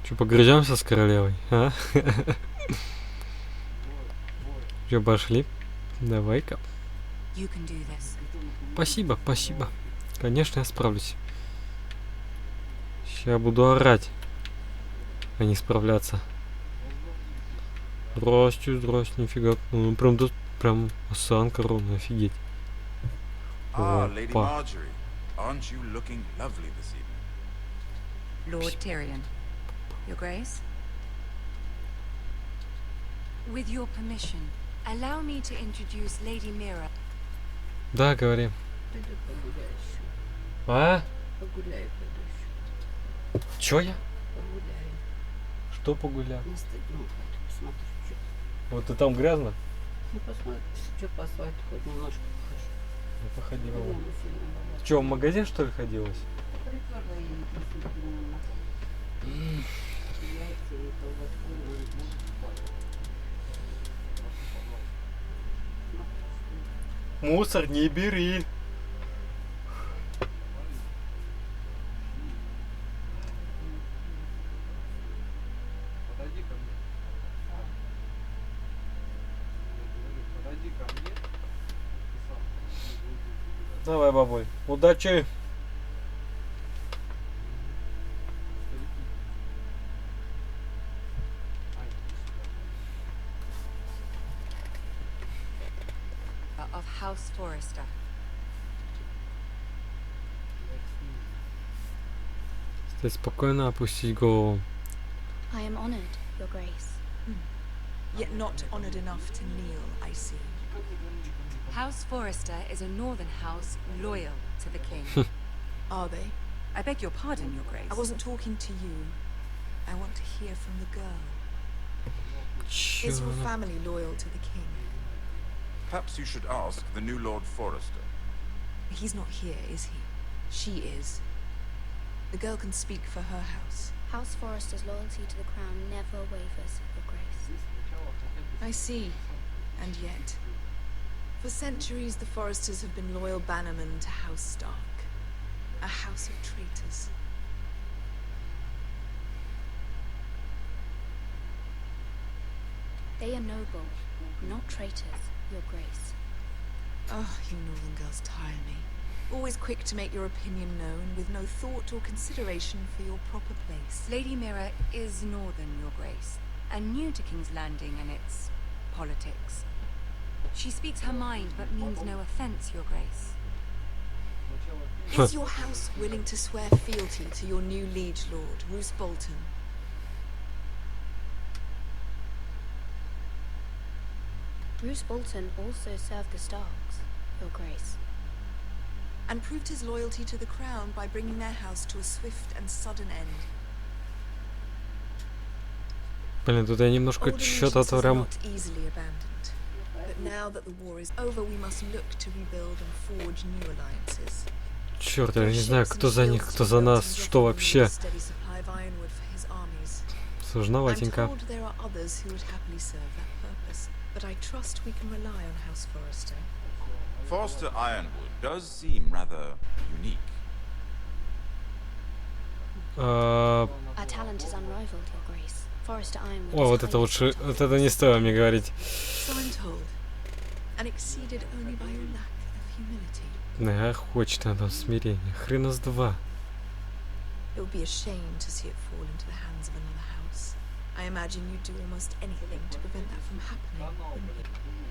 Че, погрыземся с королевой, а? Че, пошли? Давай-ка. Спасибо, спасибо. Конечно, я справлюсь. Сейчас буду орать, а не справляться. Здрасте, здрасте, нифига. Ну, прям тут, прям осанка ровно, офигеть. Lady Marjorie, aren't you looking lovely this evening? Lord Tyrion, Your Grace? With your permission, allow me to introduce Lady Mira. Да, говори. А? Чё я? Что погуляю? Вот и там грязно? Ну посмотри, что посмотреть, хоть немножко похожу. Я походила. Чё, в магазин что ли ходилась? Мусор не бери. Давай, бабуль, удачи. Of House Forrester. Стать спокойно, опустить голову. I am honored, Your Grace. Yet not honored enough to kneel, I see. House Forrester is a northern house loyal to the king. Are they? I beg your pardon, Your Grace. I wasn't talking to you. I want to hear from the girl. Is your family loyal to the king? Perhaps you should ask the new Lord Forrester. He's not here, is he? She is. The girl can speak for her house. House Forrester's loyalty to the crown never wavers, Your Grace. I see. And yet, for centuries the Forresters have been loyal bannermen to House Stark. A house of traitors. They are noble, not traitors, Your Grace. Oh, you northern girls tire me. Always quick to make your opinion known, with no thought or consideration for your proper place. Lady Mira is northern, Your Grace, and new to King's Landing and its politics. She speaks her mind, but means no offense, Your Grace. Is your house willing to swear fealty to your new liege lord, Roose Bolton? Roose Bolton also served the Starks, Your Grace. And proved his loyalty to the crown by bringing their house to a swift and sudden end. Блин, тут я немножко что-то прям... But now that the war is over, we must look to rebuild and forge new alliances. Черт, я не знаю, кто за них, кто за нас, что вообще. Сложноватенько. But I trust we can rely on House Forrester. Forrester Ironwood does seem rather unique. Our talent is unrivaled, Your Grace. Forrester Ironwood. О, вот это лучше, вот это не стоило мне говорить. So I'm told. And exceeded only by your lack of humility. Да, хочет она смирения. Хрена с два. It would be a shame to see it fall into the hands of another house. I imagine you'd do almost anything to prevent that from happening, wouldn't you?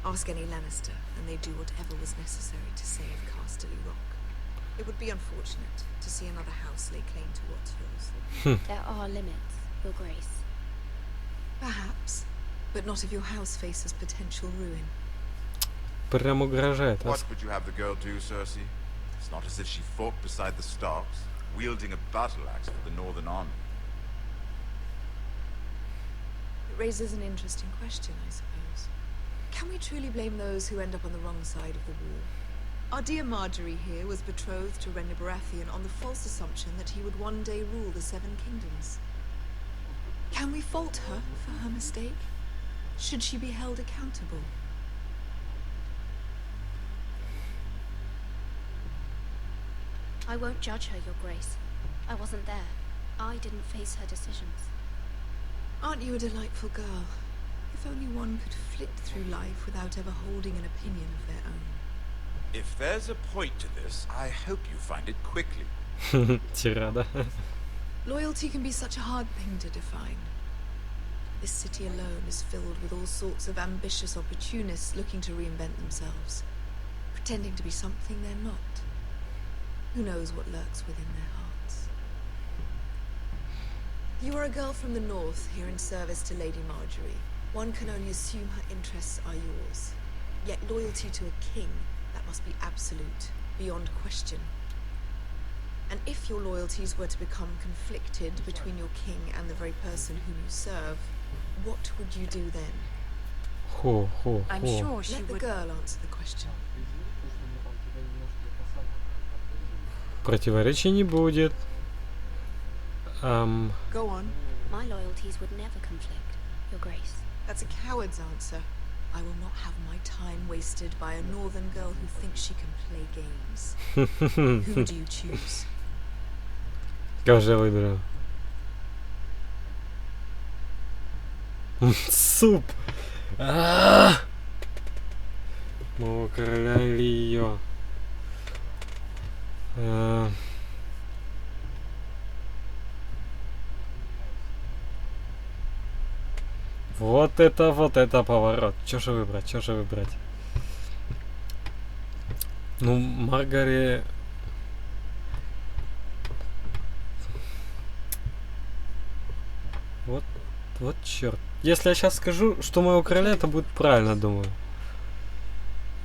Ask any Lannister, and they'd do whatever was necessary to save Casterly Rock. It would be unfortunate to see another house lay claim to what's yours. There are limits, Your Grace. Perhaps, but not if your house faces potential ruin. Прям угрожает. What would you have the girl do, Cersei? It's not as if she fought beside the Starks, wielding a battle axe for the Northern Army. It raises an interesting question, I suppose. Can we truly blame those who end up on the wrong side of the war? Our dear Marjorie here was betrothed to Renly Baratheon on the false assumption that he would one day rule the Seven Kingdoms. Can we fault her for her mistake? Should she be held accountable? I won't judge her, Your Grace. I wasn't there. I didn't face her decisions. Aren't you a delightful girl? If only one could flit through life without ever holding an opinion of their own. If there's a point to this, I hope you find it quickly. Тирада. Loyalty can be such a hard thing to define. This city alone is filled with all sorts of ambitious opportunists looking to reinvent themselves, pretending to be something they're not. Who knows what lurks within their hearts? You are a girl from the north, here in service to Lady Marjorie. One can only assume her interests are yours. Yet loyalty to a king, that must be absolute, beyond question. And if your loyalties were to become conflicted between your king and the very person whom you serve, what would you do then? I'm sure she Let the would... girl answer the question. Противоречий не будет. Go on. My loyalties would never conflict, Your Grace. That's a coward's answer. I will not have my time wasted by a northern girl who thinks she can play games. Who do you choose? Кого же я выберу? Суп! Моего короля или ее? Вот это поворот. Чё же выбрать? Ну, Маргари... Вот черт. Если я сейчас скажу, что моего короля, это будет правильно, думаю.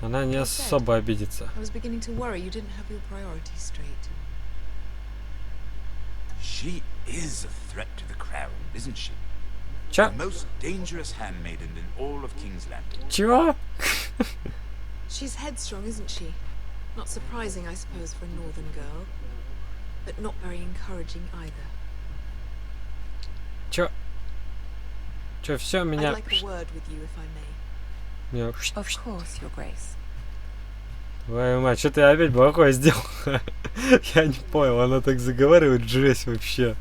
Она не особо обидится. She is a threat to the crown, isn't she? Чё? The most dangerous handmaiden in all of King's Landing. Чего? She's headstrong, isn't she? Not surprising, I suppose, for a northern girl. but not very encouraging either. Чё, всё, меня... I'd like a word with you, if I may. Меня... Of course, Your Grace. Твою мать, что ты опять плохое сделал? Я не понял, она так заговаривает, жесть вообще.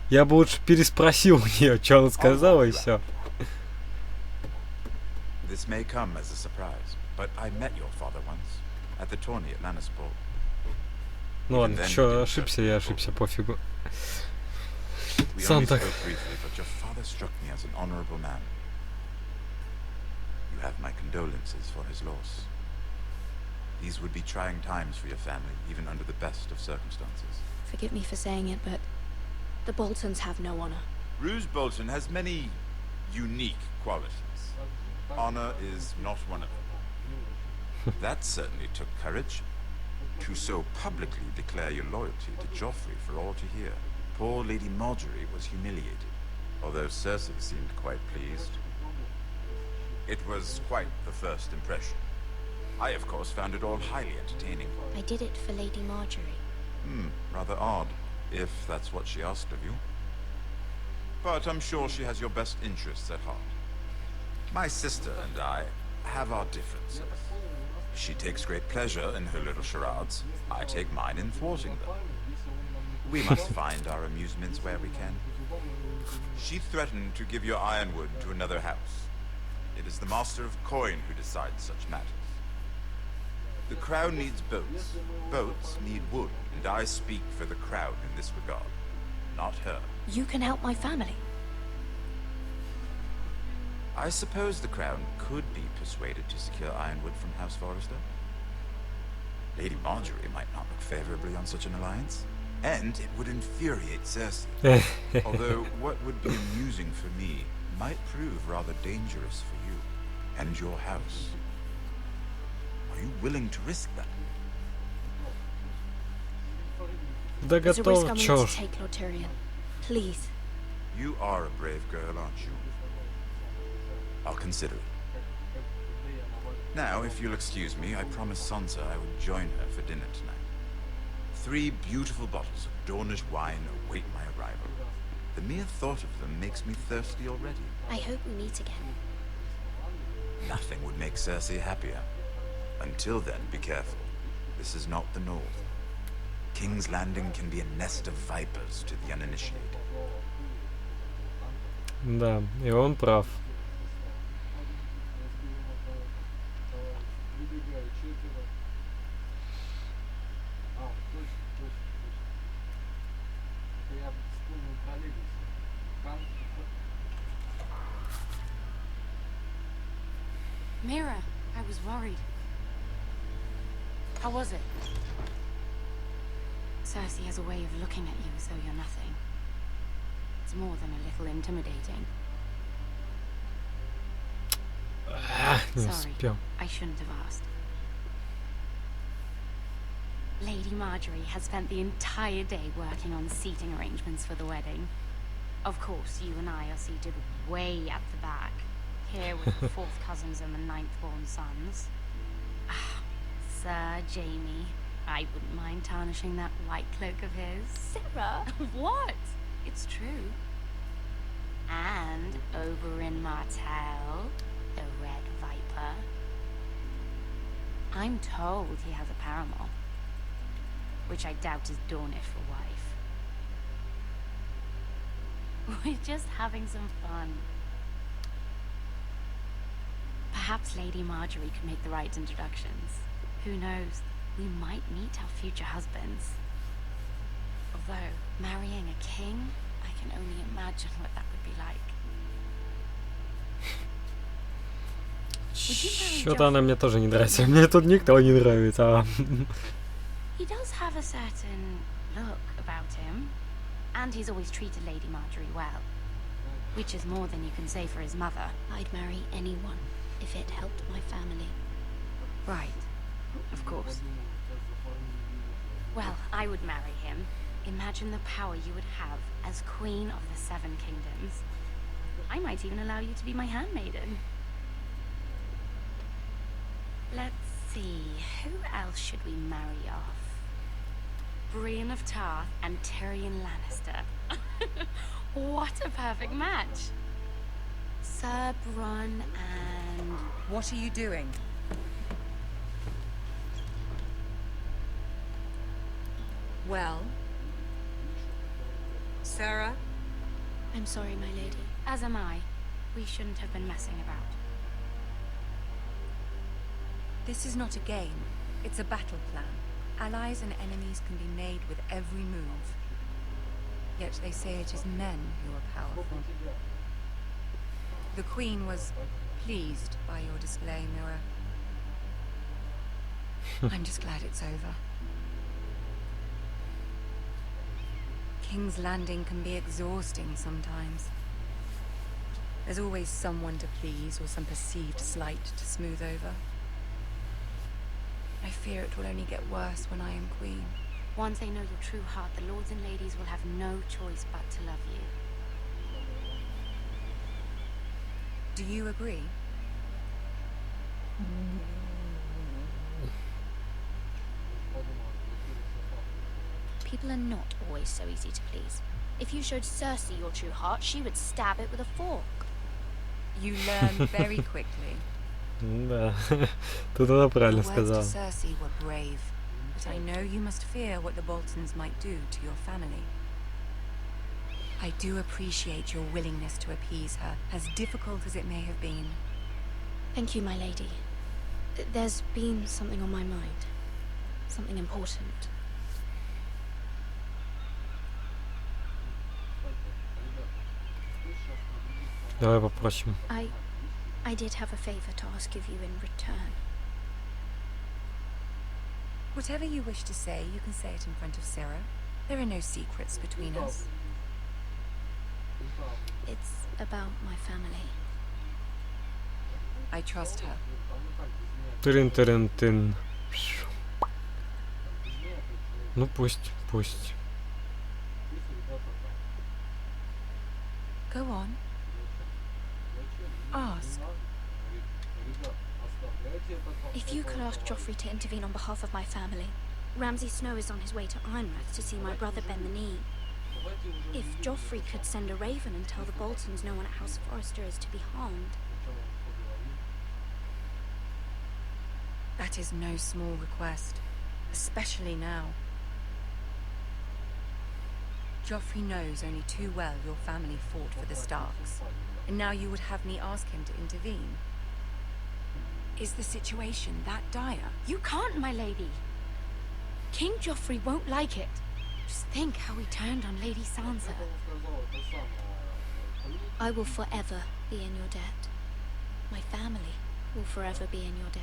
Я бы лучше переспросил у нее, что она сказала, и все. This may come as a surprise, but I met your father once at the tourney at Lannisport. Ну ладно, что, ошибся, я ошибся, пофигу. Сам так. But your father struck me as an honorable man. You have my condolences for his loss. These would be trying times for your family, even under the best of circumstances. Forgive me for saying it, but the Boltons have no honor. Roose Bolton has many unique qualities. Honor is not one of them. That certainly took courage. To so publicly declare your loyalty to Joffrey for all to hear. Poor Lady Marjorie was humiliated, although Cersei seemed quite pleased. It was quite the first impression. I, of course, found it all highly entertaining. I did it for Lady Marjorie. Rather odd, if that's what she asked of you. But I'm sure she has your best interests at heart. My sister and I have our differences. She takes great pleasure in her little charades. I take mine in thwarting them. We must find our amusements where we can. She threatened to give your ironwood to another house. It is the Master of Coin who decides such matters. The crown needs boats. Boats need wood, and I speak for the crown in this regard, not her. You can help my family. I suppose the crown could be persuaded to secure ironwood from House Forrester. Lady Marjorie might not look favorably on such an alliance, and it would infuriate Cersei. Although what would be amusing for me might prove rather dangerous for you and your house. Are you willing to risk that? Да готов, чё ж. Please. You are a brave girl, aren't you? I'll consider it. Now, if you'll excuse me, I promised Sansa I would join her for dinner tonight. 3 beautiful bottles of Dornish wine await my arrival. The mere thought of them makes me thirsty already. I hope we meet again. Nothing would make Cersei happier. Until then, be careful. This is not the North. King's Landing can be a nest of vipers to the uninitiated. Да, и он прав. Mira, I was worried. How was it? Cersei has a way of looking at you as though you're nothing. It's more than a little intimidating. Sorry, I shouldn't have asked. Lady Marjorie has spent the entire day working on seating arrangements for the wedding. Of course, you and I are seated way at the back, here with the 4th cousins and the 9th-born sons. Sir Jaime, I wouldn't mind tarnishing that white cloak of his. Sarah! What? It's true. And Oberyn Martell, the Red Viper. I'm told he has a paramour, which I doubt is Dornish for wife. We're just having some fun. Perhaps Lady Marjorie could make the right introductions. Who knows? We might meet our future husbands. Although, marrying a king, I can only imagine what that would be like. Что-то она мне тоже не нравится. Мне тут никто не нравится. He does have a certain look about him, and he's always treated Lady Marjorie well, which is more than you can say for his mother. I'd marry anyone if it helped my family. Right, of course. Well, I would marry him. Imagine the power you would have as Queen of the 7 Kingdoms. I might even allow you to be my handmaiden. Let's see, who else should we marry off? Brienne of Tarth and Tyrion Lannister. What a perfect match. Sir Bronn and... What are you doing? Well? Sarah? I'm sorry, my lady. As am I. We shouldn't have been messing about. This is not a game. It's a battle plan. Allies and enemies can be made with every move. Yet they say it is men who are powerful. The Queen was pleased by your display, Mira. I'm just glad it's over. King's Landing can be exhausting sometimes. There's always someone to please or some perceived slight to smooth over. I fear it will only get worse when I am queen. Once they know your true heart, the lords and ladies will have no choice but to love you. Do you agree? People are not always so easy to please. If you showed Cersei your true heart, she would stab it with a fork. You learn very quickly. Да, тут она правильно сказала. The words to Cersei were brave, but I know you must fear what the Boltons might do to your family. I do appreciate your willingness to appease her, as difficult as it may have been. Thank you, my lady. There's been something on my mind. Something important. Давай попросим. I did have a favor to ask of you in return. Whatever you wish to say, you can say it in front of Sarah. There are no secrets between us. It's about my family. I trust her. Тырин-тырин-тын. Ну пусть. Go on. Ask. If you could ask Joffrey to intervene on behalf of my family. Ramsay Snow is on his way to Ironrath to see my brother bend the knee. If Joffrey could send a raven and tell the Boltons no one at House Forrester is to be harmed. That is no small request, especially now. Joffrey knows only too well your family fought for the Starks, and now you would have me ask him to intervene. Is the situation that dire? You can't, my lady. King Joffrey won't like it. Just think how he turned on Lady Sansa. I will forever be in your debt. My family will forever be in your debt.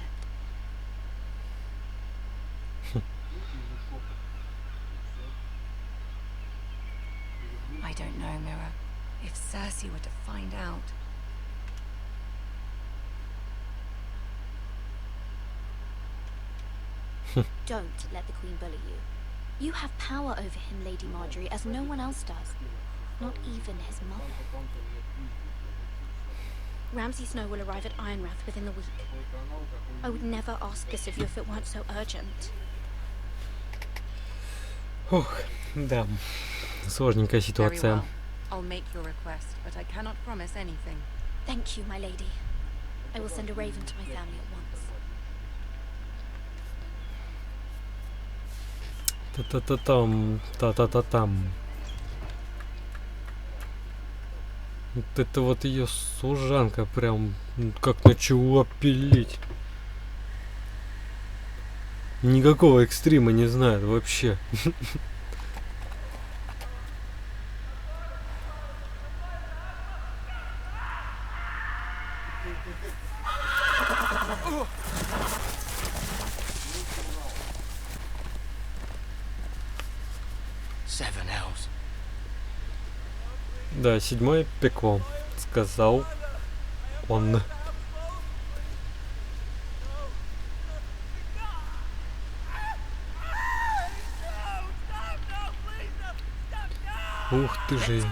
I don't know, Mira. If Cersei were to find out... Don't let the Queen bully you. You have power over him, Lady Marjorie, as no one else does. Not even his mother. Ramsay Snow will arrive at Ironrath within the week. I would never ask this of you if it weren't so urgent. Ох, да. Сложненькая ситуация. I'll make your request, but I cannot promise anything. Thank you, my lady. I will send a raven to my family at once. Та-та-та-там. Вот это вот ее служанка прям как начала пилить. Никакого экстрима не знает вообще. Да, 7-е пекло, сказал он. Ух ты же.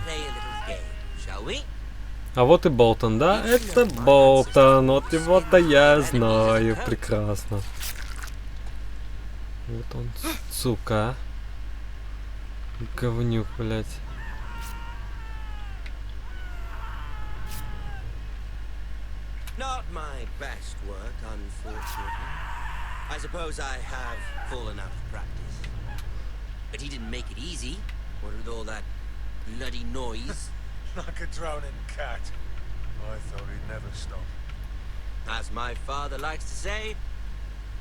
А вот и Болтон, да? Это Болтон, вот его-то я знаю прекрасно. Вот он, сука. Говнюк, блядь. Not my best work, unfortunately. I suppose I have fallen out of practice. But he didn't make it easy, what with all that bloody noise. Like a drowning cat. I thought he'd never stop. As my father likes to say,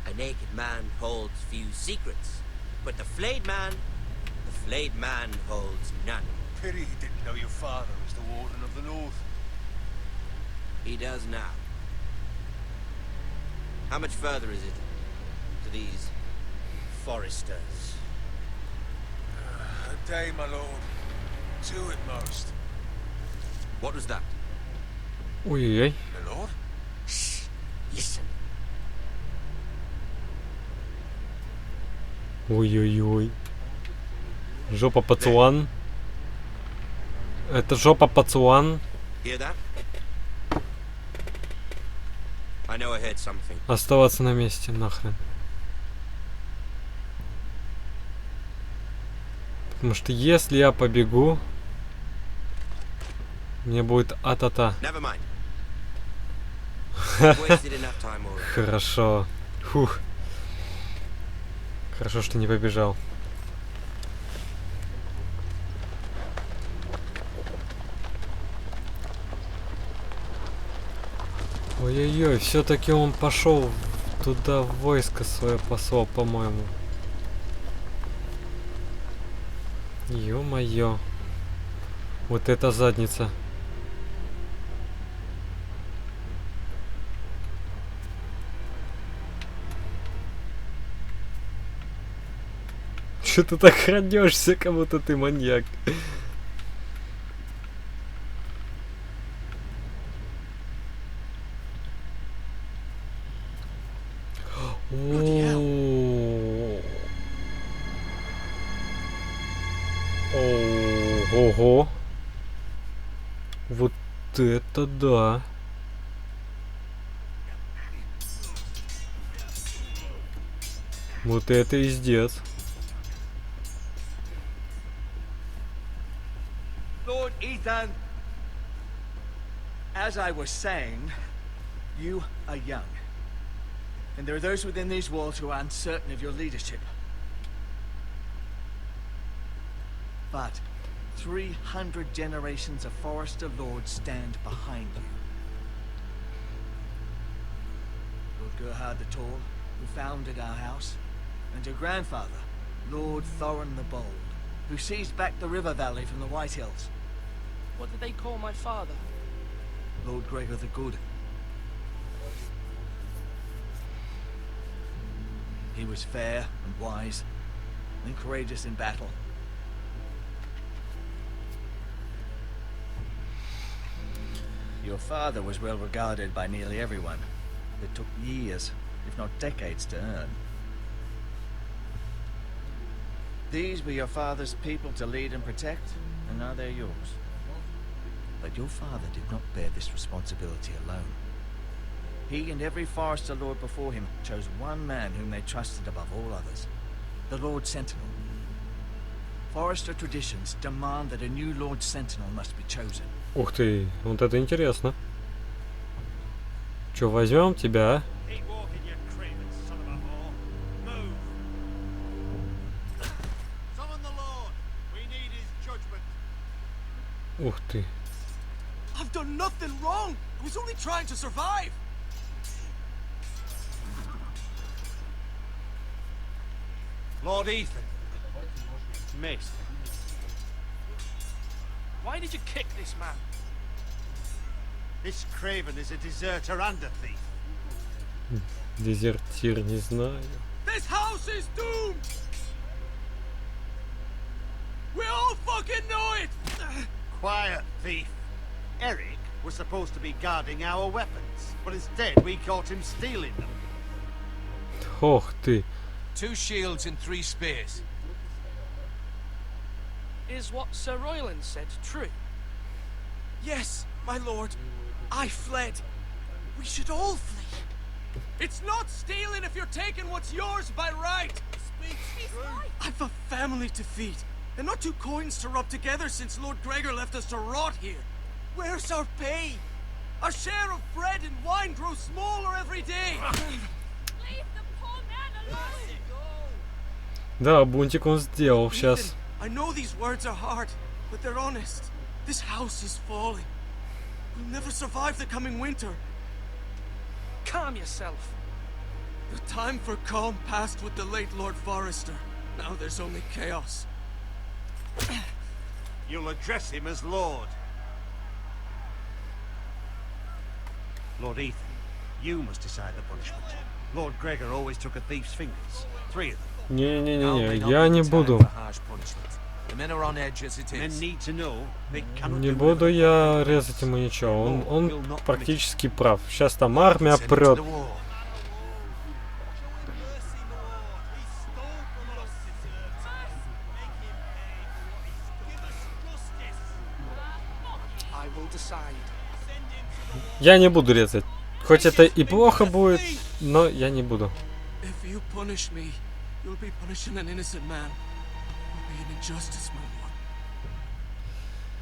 a naked man holds few secrets. But the flayed man holds none. Pity he didn't know your father was the Warden of the North. He does now. How much further is it to these foresters? A day, my lord. 2 at most. What was that? Ой-ой-ой. My lord? Shh. Listen. Ой-ой-ой. Жопа пацуан. Это жопа пацуан. Hear that? I know I heard something. Оставаться на месте, нахрен. Потому что если я побегу, мне будет а-та-та. Never mind. Хорошо. Фух. Хорошо, что не побежал. Ой-ой-ой, все-таки он пошел туда, в войско свое послал, по-моему. Ё-моё. Вот это задница. Че ты так крадешься, как будто ты маньяк? Ого. Вот это да. Вот это издец. Lord Ethan, as I was saying, you are young. And there are those within these walls who are uncertain of your leadership. But 300 generations of Forester Lords stand behind you. Lord Gerhard the Tall, who founded our house, and your grandfather, Lord Thorin the Bold, who seized back the river valley from the White Hills. What did they call my father? Lord Gregor the Good. He was fair and wise, and courageous in battle. Your father was well regarded by nearly everyone. It took years, if not decades, to earn. These were your father's people to lead and protect, and now they're yours. But your father did not bear this responsibility alone. He and every Forester Lord before him chose one man whom they trusted above all others, the Lord Sentinel. Forester traditions demand that a new Lord Sentinel must be chosen. Ух ты, вот это интересно. Чё, возьмем тебя, а? Ух ты. I've done nothing wrong. I was only trying to survive. Lord Ethan. Missed. Why did you kick this man? This Craven is a deserter and a thief. Дезертир, не знаю. This house is doomed. We all fucking know it. Quiet, thief. Eric was supposed to be guarding our weapons, but instead we caught him stealing them. Ох ты. 2 shields and 3 spears. Is what Sir Royland said true? Yes, my lord. I fled. We should all flee. It's not stealing if you're taking what's yours by right. Speak true. I've a family to feed. They're not two coins to rub together since Lord Gregor left us to rot here. Where's our pay? Our share of bread and wine grows smaller every day. Leave the poor man alone. Да, бунтик он сделал сейчас. I know these words are hard, but they're honest. This house is falling. We'll never survive the coming winter. Calm yourself. The time for calm passed with the late Lord Forrester. Now there's only chaos. You'll address him as Lord. Lord Ethan, you must decide the punishment. Lord Gregor always took a thief's fingers. 3 of them. Не-не-не, я не буду. Не буду я резать ему ничего. Он практически прав. Сейчас там армия прет. Я не буду резать. Хоть это и плохо будет, но я не буду. You'll be punishing an innocent man. You'll be an injustice, my lord.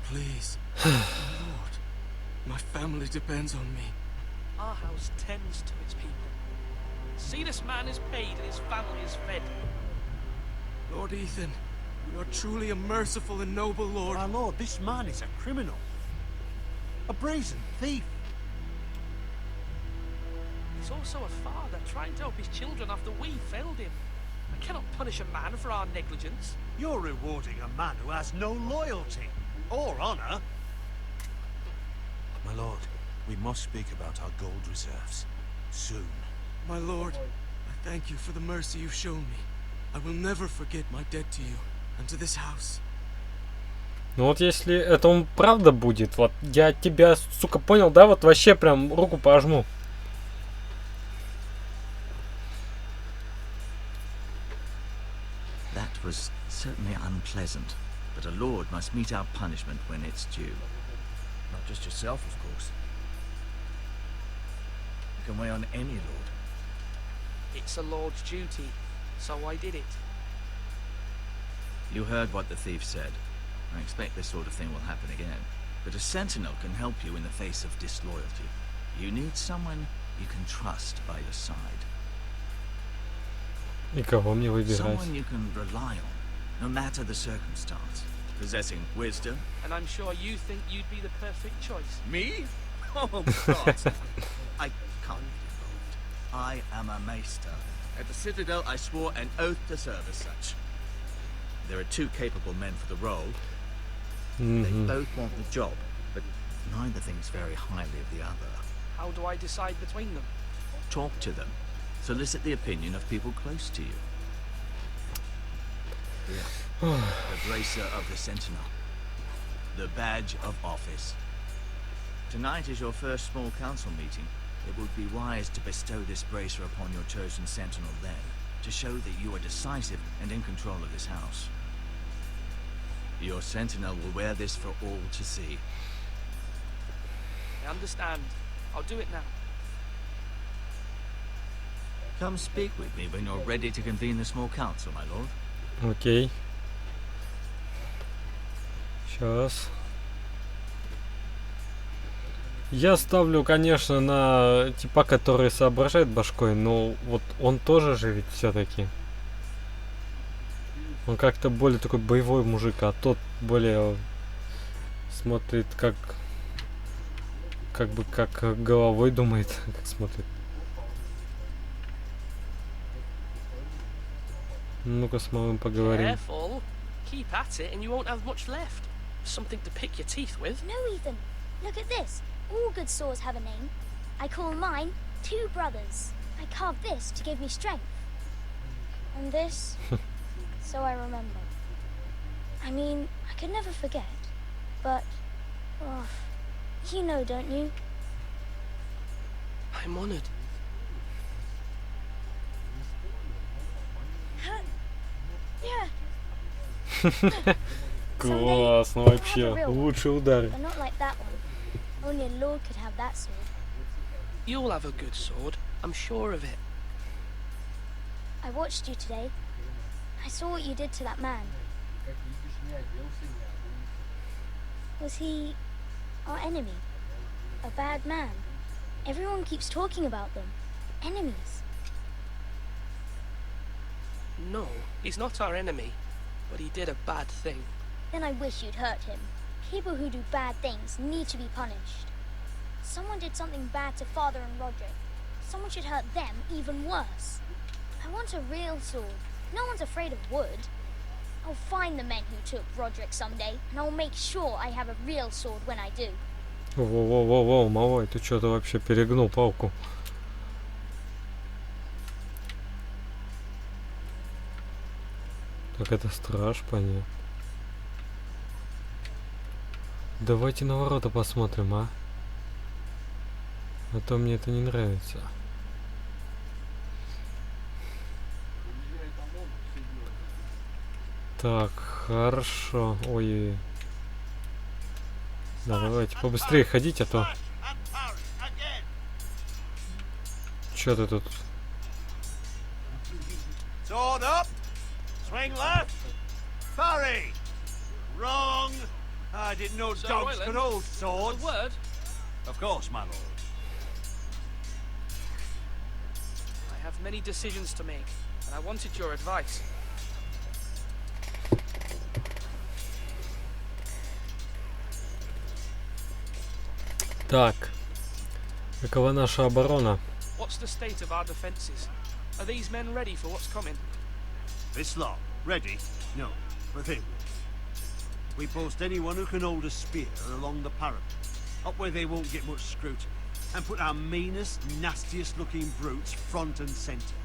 Please, my lord. My family depends on me. Our house tends to its people. See, this man is paid and his family is fed. Lord Ethan, you are truly a merciful and noble lord. My lord, this man is a criminal. A brazen thief. He's also a father trying to help his children after we failed him. I cannot punish a man for our negligence. You're rewarding a man who has no loyalty or honor. My lord, we must speak about our gold reserves. Soon. My lord, I thank you for the mercy you've shown me. I will never forget my debt to you and to this house. Ну вот если это он правда будет, вот я тебя, сука, понял, да? Вот вообще прям руку пожму. That was certainly unpleasant, but a lord must meet our punishment when it's due. Not just yourself, of course. You can weigh on any lord. It's a lord's duty, so I did it. You heard what the thief said. I expect this sort of thing will happen again. But a sentinel can help you in the face of disloyalty. You need someone you can trust by your side. И кого мне выбирать? Someone you can rely on, no matter the circumstance. Possessing wisdom. And I'm sure you think you'd be the perfect choice. Me? Oh, God. I can't get involved. I am a maester. At the Citadel, I swore an oath to serve as such. There are 2 capable men for the role. They both want the job, but neither thinks very highly of the other. How do I decide between them? Talk to them. Solicit the opinion of people close to you. Yeah. The bracer of the sentinel. The badge of office. Tonight is your first small council meeting. It would be wise to bestow this bracer upon your chosen sentinel then, to show that you are decisive and in control of this house. Your sentinel will wear this for all to see. I understand. I'll do it now. Come speak with me when you're ready to convene the small council, my lord. Окей. Сейчас. Я ставлю, конечно, на типа, который соображает башкой, но вот он тоже же ведь все-таки. Он как-то более такой боевой мужик, а тот более смотрит как бы как головой думает, как смотрит. Ну-ка с малым поговорим. Careful. Keep at it and you won't have much left. Something to pick your teeth with. No, Ethan. Look at this. All good swords have a name. I call mine 2 brothers. I carved this to give me strength. And this, so I remember. I mean, I could never forget. But, oh, you know, don't you? I'm honored. Yeah. Классно вообще. Лучший удар. But not like that one. Only a lord could have that sword. You'll have a good sword. I'm sure of it. I watched you today. I saw what you did to that man. Was he our enemy? A bad man? Everyone keeps talking about them. Enemies. No, he's not our enemy, but he did a bad thing. Then I wish you'd hurt him. People who do bad things need to be punished. Someone did something bad to Father and Roderick. Someone should hurt them even worse. I want a real sword. No one's afraid of wood. I'll find the men who took Roderick someday, and I'll make sure I have a real sword when I do. Воу, малой, ты что-то вообще перегнул палку. Так это страж, понятно. Давайте на ворота посмотрим, а? А то мне это не нравится. Так, хорошо. Ой. Да, давайте побыстрее ходить, а то... Чё ты тут? Sword up! Swing left! Parry! Wrong! I didn't know dogs could hold swords. A word? Of course, my lord. I have many decisions to make, and I wanted your advice. Так. Какова наша оборона? What's the state of our defenses? Are these men ready for what's coming? This lot, ready? No, but they will. We post anyone who can hold a spear along the parapet, up where they won't get much scrutiny, and put our meanest, nastiest looking brutes front and centre.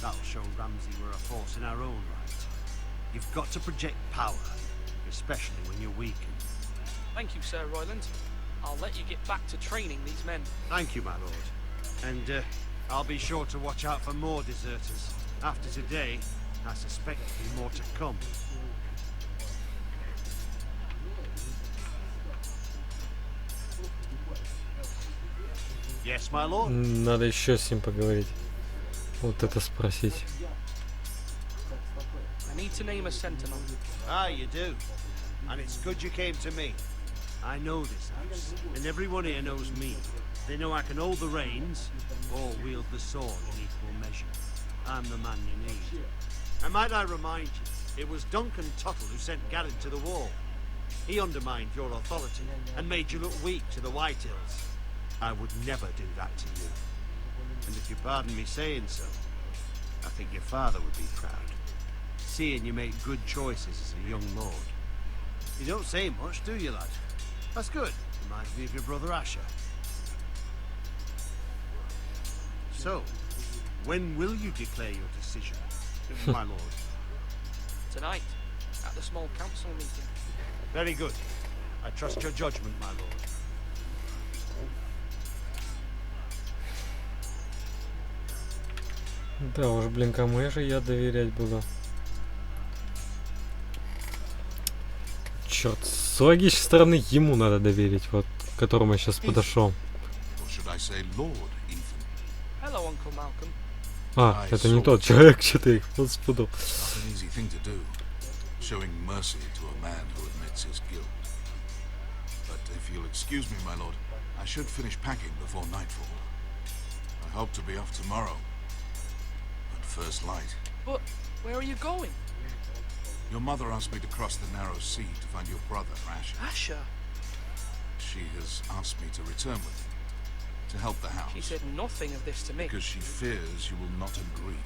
That'll show Ramsay we're a force in our own right. You've got to project power, especially when you're weakened. Thank you, Sir Royland. I'll let you get back to training these men. Thank you, my lord. And I'll be sure to watch out for more deserters. After today, I suspect there'll be more to come. Yes, my lord. Надо еще с ним поговорить. Вот это спросить. I need to name a sentinel. Ah, you do. And it's good you came to me. I know this house, and everyone here knows me. They know I can hold the reins, or wield the sword in equal measure. I'm the man you need. And might I remind you, it was Duncan Tuttle who sent Garrett to the wall. He undermined your authority, and made you look weak to the Whitehills. I would never do that to you. And if you pardon me saying so, I think your father would be proud, seeing you make good choices as a young lord. You don't say much, do you, lad? That's good. Reminds me of your brother Asher. So, when will you declare your decision, my lord? Tonight, at the small council meeting. Very good. I trust your judgment, my lord. Да уж, блин, кому же я доверять буду? Черт, с логичной стороны ему надо доверить, вот, к которому я сейчас подошел. Hello, Uncle Malcolm. А, это не тот человек, что-то их спутал. Showing mercy to a man who admits his guilt. But if you'll excuse me, my lord, I should finish packing before nightfall. I hope to be off tomorrow. At first light. But where are you going? Your mother asked me to cross the narrow sea to find your brother, Asher. Asher? She has asked me to return with him, to help the house. She said nothing of this to me. Because she fears you will not agree.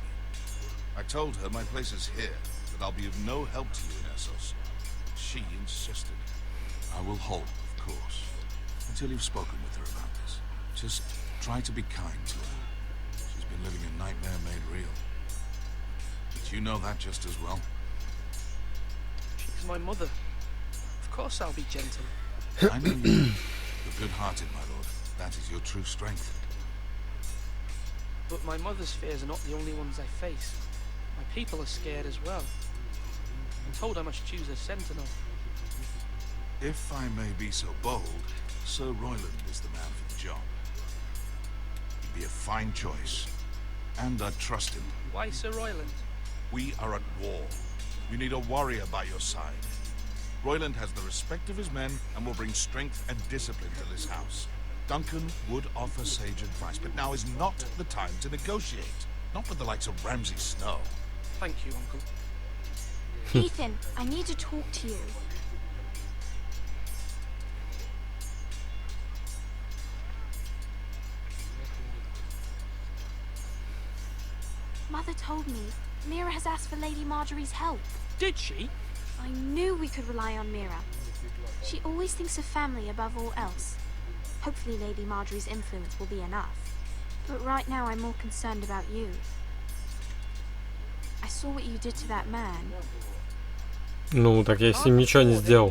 I told her my place is here, that I'll be of no help to you in Essos. She insisted. I will hold, of course, until you've spoken with her about this. Just try to be kind to her. She's been living a nightmare made real. But you know that just as well. She's my mother. Of course I'll be gentle. I know you. You're good-hearted, my lord. That is your true strength. But my mother's fears are not the only ones I face. My people are scared as well. I'm told I must choose a sentinel. If I may be so bold, Sir Royland is the man for the job. He'd be a fine choice, and I'd trust him. Why Sir Royland? We are at war. You need a warrior by your side. Royland has the respect of his men and will bring strength and discipline to this house. Duncan would offer sage advice, but now is not the time to negotiate. Not with the likes of Ramsay Snow. Thank you, Uncle. Ethan, I need to talk to you. Mother told me Mira has asked for Lady Marjorie's help. Did she? I knew we could rely on Mira. She always thinks of family above all else. Hopefully Lady Marjorie's influence will be enough. But right now I'm more concerned about you. I saw what you did to that man. Ну, так я с ним ничего не сделал.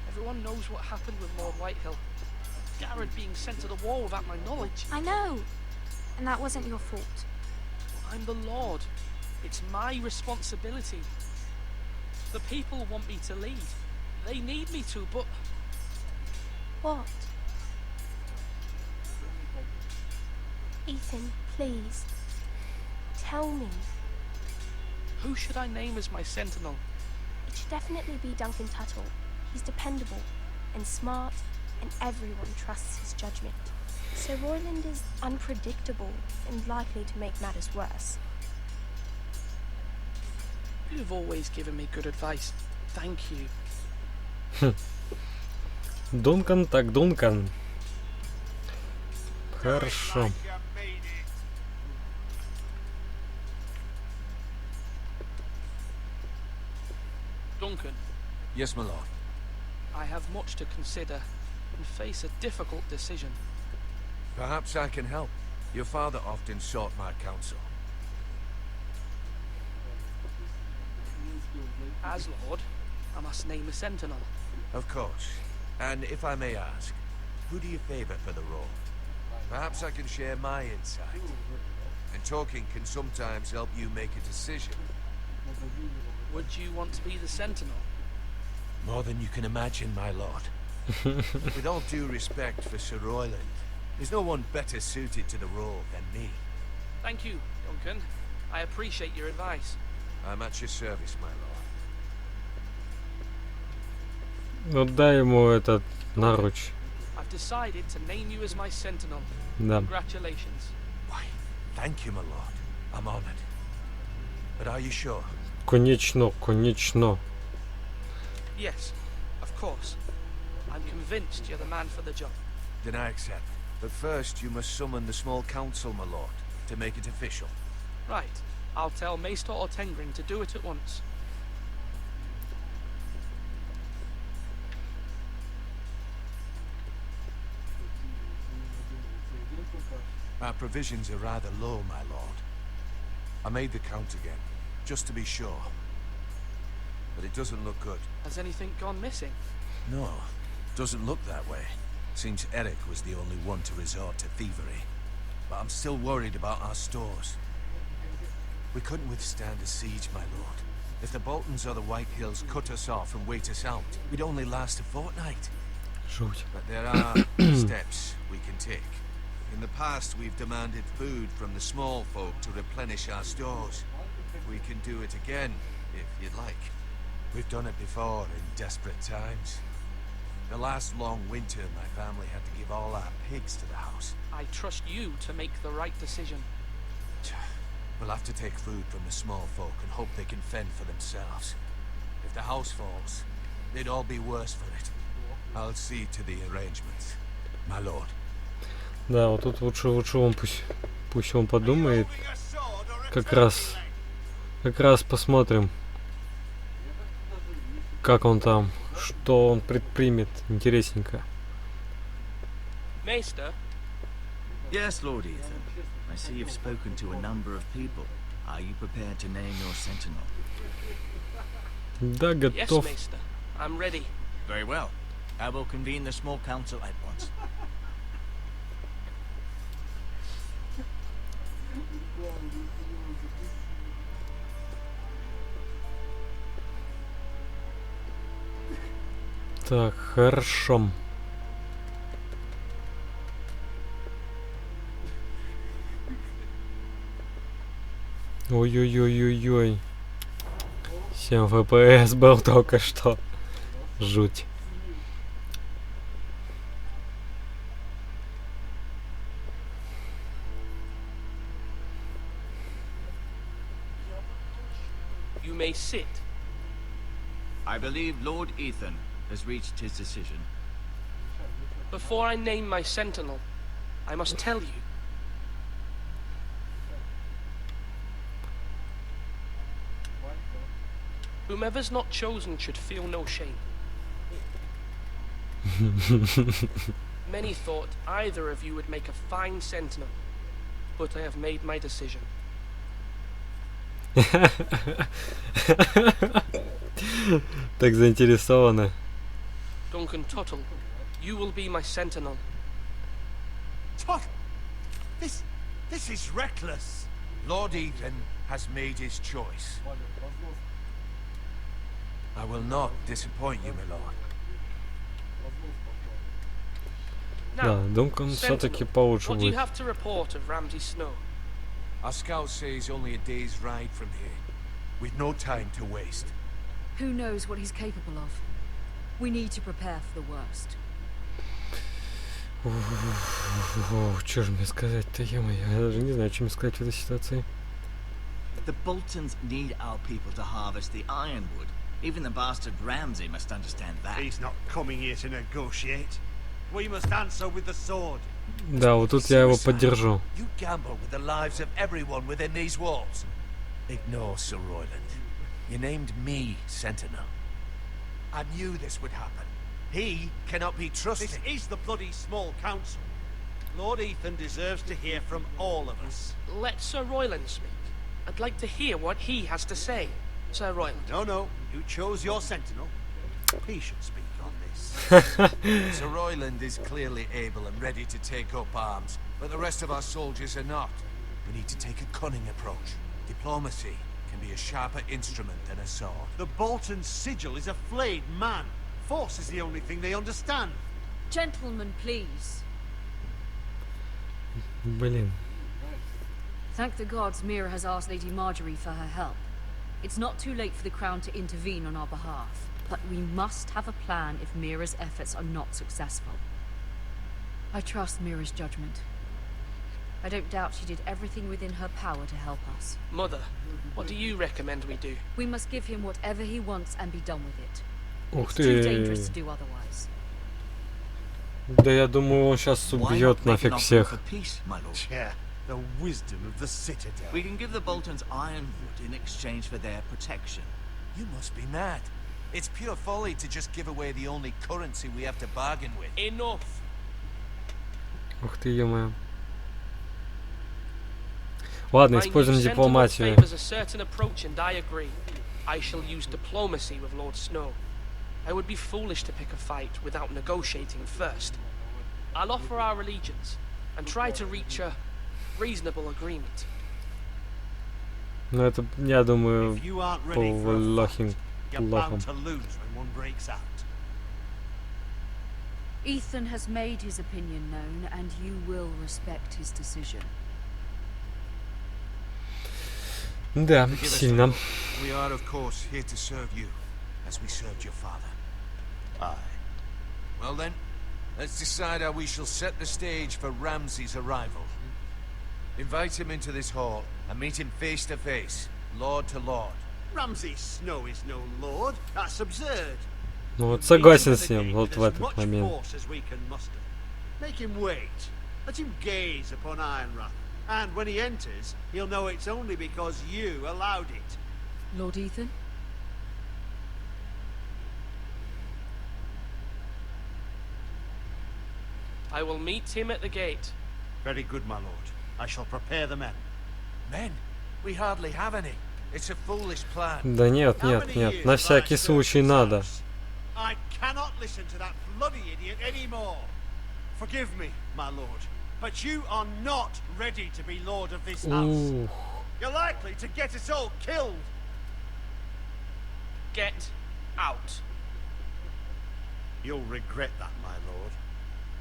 Everyone knows what happened with Lord Whitehill. Garrett being sent to the wall without my knowledge. I know. And that wasn't your fault. I'm the Lord. It's my responsibility. The people want me to lead. They need me to, but... What? Ethan, please. Tell me. Who should I name as my sentinel? It should definitely be Duncan Tuttle. He's dependable and smart, and everyone trusts his judgment. Sir Royland is unpredictable and likely to make matters worse. You've always given me good advice. Thank you. Дункан так Дункан. Хорошо. Duncan. Yes, my lord. I have much to consider and face a difficult decision. Perhaps I can help. Your father often sought my counsel. As Lord, I must name a sentinel. Of course. And if I may ask, who do you favor for the role? Perhaps I can share my insight. And talking can sometimes help you make a decision. Would you want to be the sentinel? More than you can imagine, my lord. With all due respect for Sir Royland, there's no one better suited to the role than me. Thank you, Duncan. I appreciate your advice. I'm at your service, my lord. Ну дай ему этот наруч. I've decided to name you as my sentinel. Да. Congratulations. Why, thank you, my lord. I'm honored. But are you sure? Конечно, конечно. Yes, of course. I'm convinced you're the man for the job. Then I accept. But first you must summon the small council, my lord, to make it official. Right. I'll tell Maester Ortengrin to do it at once. Our provisions are rather low, my lord. I made the count again, just to be sure. But it doesn't look good. Has anything gone missing? No, doesn't look that way. Seems Eric was the only one to resort to thievery. But I'm still worried about our stores. We couldn't withstand a siege, my lord. If the Boltons or the Whitehills cut us off and wait us out, we'd only last a fortnight. Жуть. But there are steps we can take. In the past, we've demanded food from the small folk to replenish our stores. We can do it again, if you'd like. We've done it before in desperate times. The last long winter, my family had to give all our pigs to the house. I trust you to make the right decision. We'll have to take food from the small folk and hope they can fend for themselves. If the house falls, they'd all be worse for it. I'll see to the arrangements, my lord. Да, вот тут лучше он пусть он подумает. Как раз посмотрим, как он там, что он предпримет. Интересненько. Maester? Yes, Lord Ethan. I see you've spoken to a number of people. Are you prepared to name your sentinel? Да, Yes, готов. Maester. I'm ready. Very well. I will convene the small council at once. Так, хорошо. Ой-ой-ой-ой-ой. 7 FPS был только что. Жуть. You may sit. I believe Lord Ethan has reached his decision. Before I name my sentinel, I must tell you. Whomever's not chosen should feel no shame. Many thought either of you would make a fine sentinel, but I have made my decision. Так заинтересованы. Duncan Tuttle, you will be my sentinel. Tuttle! This is reckless. Lord Ethan has made his choice. I will not disappoint you, my lord. Да, Дункан все-таки получше What do you будет. have to report of Ramsay Snow? Our scouts say he's only a day's ride from here, with no time to waste. Who knows what he's capable of? We need to prepare for the worst. Что же мне сказать-то, ё-моё, я даже не знаю, что мне сказать в этой ситуации. The Boltons need our people to harvest the ironwood. Even the bastard Ramsay must understand that. He's not coming here to negotiate. We must answer with the sword. Да, вот тут я его поддержу. You gamble with the lives of everyone within these walls. Ignore Sir Royland. You named me Sentinel. I knew this would happen. He cannot be trusted. This is the bloody small council. Lord Ethan deserves to hear from all of us. Let Sir Royland speak. I'd like to hear what he has to say. Sir Royland. No. You chose your sentinel. He should speak on this. Sir Royland is clearly able and ready to take up arms, but the rest of our soldiers are not. We need to take a cunning approach. Diplomacy can be a sharper instrument than a sword. The Bolton sigil is a flayed man. Force is the only thing they understand. Gentlemen, please. Блин. Thank the gods Mira has asked Lady Marjorie for her help. It's not too late for the Crown to intervene on our behalf, but we must have a plan if Mira's efforts are not successful. I trust Mira's judgment. I don't doubt she did everything within her power to help us. Mother, what do you recommend we do? We must give him whatever he wants and be done with it. Ух It's too dangerous ты. to do otherwise. Да я думаю, он сейчас убьет нафиг всех. Yeah, the wisdom of the Citadel. We can give the Boltons ironwood in exchange for their protection. You must be mad. It's pure folly to just give away the only currency we have to bargain with. Enough. Ух ты, ё-моё. Ладно, используем дипломатию. Favors a certain approach, and I agree. I shall use diplomacy with Lord Snow. I would be foolish to pick a fight without negotiating first. I'll offer our allegiance and try to reach a reasonable agreement. Ну это, я думаю, If you aren't по ready for a лохим fight, you're плохом. bound to lose when one breaks out. Ethan has made his opinion known, and you will respect his decision. Да, Forgive us, сильно. Lord. We are, of course, here to serve you, as we served your father. Aye. Well then, let's decide how we shall set the stage for Ramsay's arrival. Invite him into this hall and meet him face to face, lord to lord. Ramsay Snow is no lord. That's absurd. Ну вот согласен с ним вот в этот момент. Force as we can muster. Make him wait. Let him gaze upon Ironrath. And when he enters, he'll know it's only because you allowed it. Lord Ethan? I will meet him at the gate. Very good, my lord. I shall prepare the men. Men? We hardly have any. It's a foolish plan. Да нет, нет, нет, на всякий случай надо. I cannot listen to that bloody idiot anymore. Forgive me, my lord, but you are not ready to be lord of this house. Ух. You're likely to get us all killed. Get out. You'll regret that, my lord.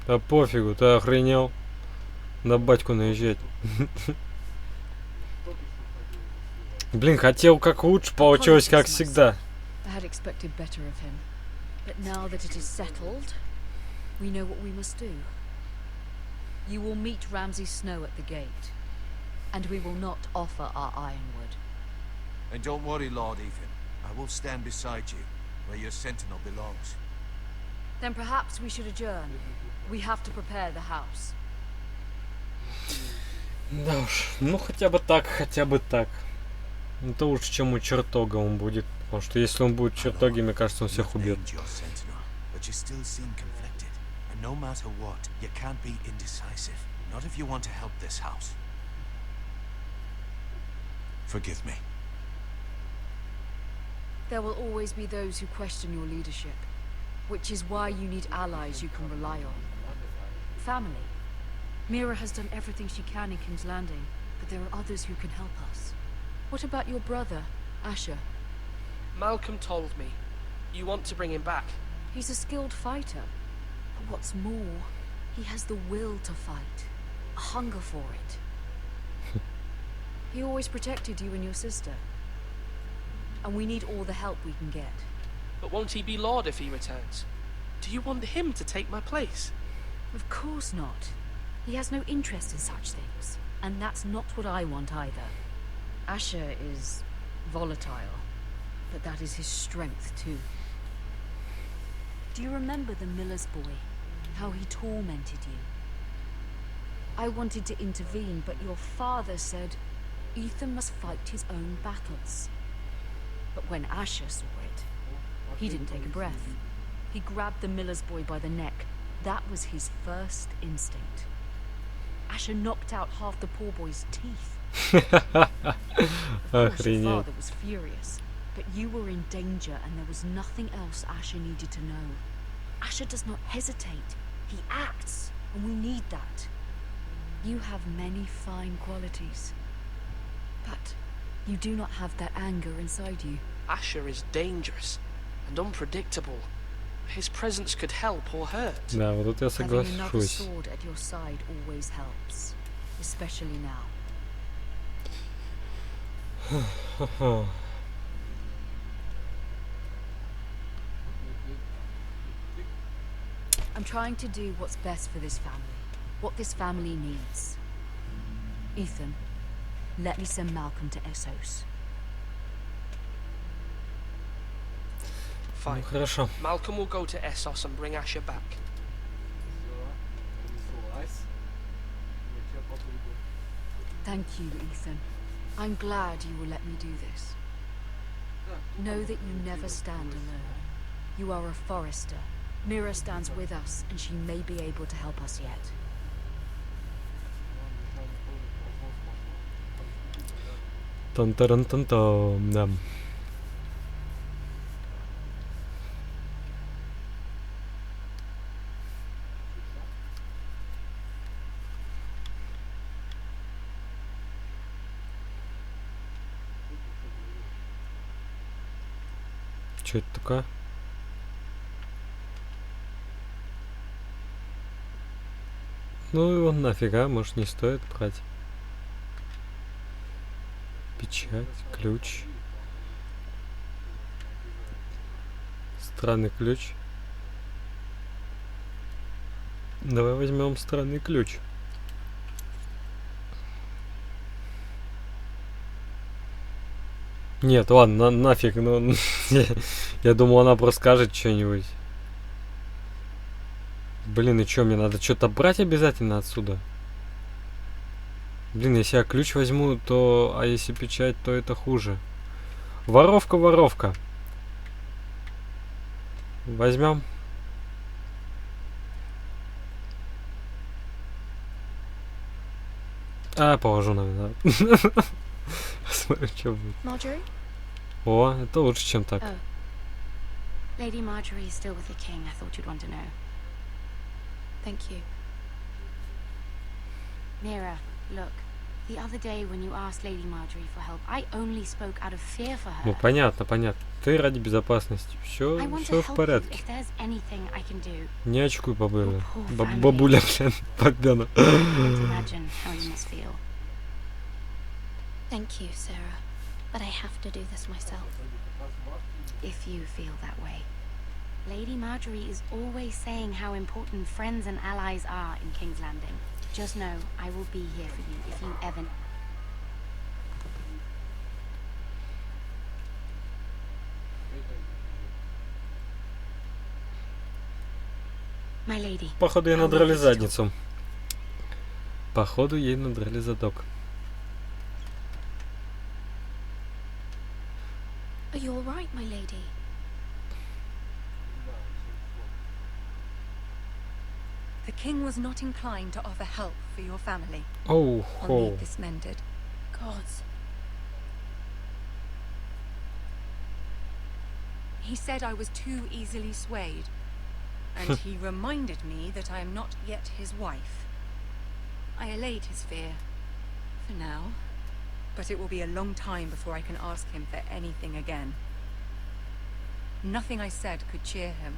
Да пофигу, ты охренел на батьку наезжать. Блин, хотел как лучше, получилось как всегда. I had expected better of him. But now that it is settled, we know what we must do. You will meet Ramsay Snow at the gate, and we will not offer our ironwood. And don't worry, Lord Ethan. I will stand beside you, where your sentinel belongs. Then perhaps we should adjourn. We have to prepare the house. Да уж, ну хотя бы так, хотя бы так. Это лучше, чем у чертога он будет. Потому что если он будет чертоги, мне кажется, он всех убьет. No matter what, you can't be indecisive. Not if you want to help this house. Forgive me. There will always be those who question your leadership, which is why you need allies you can rely on. Family. Mira has done everything she can in King's Landing, but there are others who can help us. What about your brother, Asher? Malcolm told me. You want to bring him back. He's a skilled fighter. But what's more, he has the will to fight. A hunger for it. He always protected you and your sister. And we need all the help we can get. But won't he be Lord if he returns? Do you want him to take my place? Of course not. He has no interest in such things. And that's not what I want either. Asher is volatile. But that is his strength too. Do you remember the miller's boy? How he tormented you? I wanted to intervene, but your father said Ethan must fight his own battles. But when Asher saw it, he didn't take a breath. He grabbed the miller's boy by the neck. That was his first instinct. Asher knocked out half the poor boy's teeth. Of course, your father was furious, but you were in danger and there was nothing else Asher needed to know. Asher does not hesitate. He acts, and we need that. You have many fine qualities, but you do not have that anger inside you. Asher is dangerous and unpredictable. His presence could help or hurt. Да, вот тут я соглашусь. Having another sword at your side always helps, especially now. I'm trying to do what's best for this family, what this family needs. Ethan, let me send Malcolm to Essos. Fine. Хорошо. Malcolm will go to Essos and bring Asher back. Thank you, Ethan. I'm glad you will let me do this. Know that you never stand alone. You are a forester. Mira stands with us, and she may be able to help us yet. Тан-таран-тан-там, да. Что это такое? Ну его нафига, может не стоит брать. Печать, ключ. Странный ключ. Давай возьмем странный ключ. Нет, ладно, нафиг, ну я думал, она просто скажет что-нибудь. Блин, и что, мне надо что-то брать обязательно отсюда? Блин, если я ключ возьму, то... А если печать, то это хуже. Воровка, воровка. Возьмем. А, положу, наверное. Посмотрим, что будет. Marjorie? О, это лучше, чем так. Oh. Lady Marjorie is still with the king. I thought you'd want to know. Thank you. Mira, look. The other day when you asked Lady Marjorie for help, I only spoke out of fear for her. Ну, понятно, понятно. Ты ради безопасности. Все в порядке. If there's anything I can do. Не очкуй, бабуля. Бабуля, блин, Богдана. Imagine how you must feel. Thank you, Sarah. but I have to do this myself. If you feel that way. Lady Marjorie is always saying how important friends and allies are in King's Landing. Just know, I will be here for you if you ever... My lady. Походу ей надрали задницу. Походу ей надрали задок. Are you all right, my lady? The king was not inclined to offer help for your family. Oh, I'll need this mended. Gods. He said I was too easily swayed. And he reminded me that I am not yet his wife. I allayed his fear. For now. But it will be a long time before I can ask him for anything again. Nothing I said could cheer him.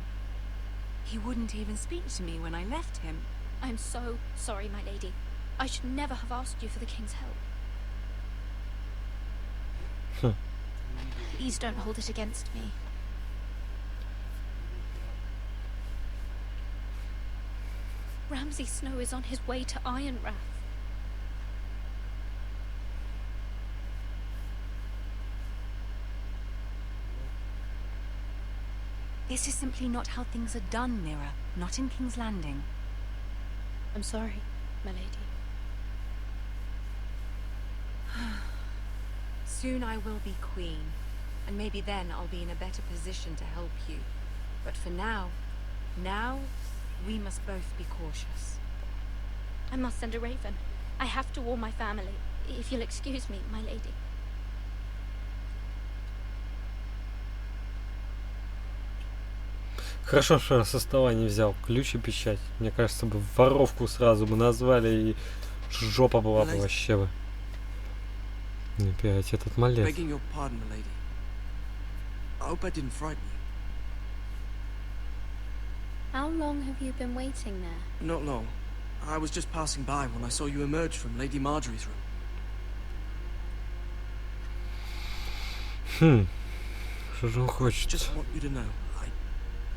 He wouldn't even speak to me when I left him. I'm so sorry, my lady. I should never have asked you for the king's help. Please don't hold it against me. Ramsay Snow is on his way to Ironrath. This is simply not how things are done, Mira. Not in King's Landing. I'm sorry, my lady. Soon I will be queen, and maybe then I'll be in a better position to help you. But for now, we must both be cautious. I must send a raven. I have to warn my family. If you'll excuse me, my lady. Хорошо, что я со стола не взял ключ и печать. Мне кажется, бы воровку сразу бы назвали, и жопа была бы вообще бы. Опять этот малец. Begging your pardon, my lady. I hope I didn't frighten you. How long have you been waiting there? Not long. I was just passing by when I saw you emerge from Lady Marjorie's room. Что же он хочет? Just want you to know,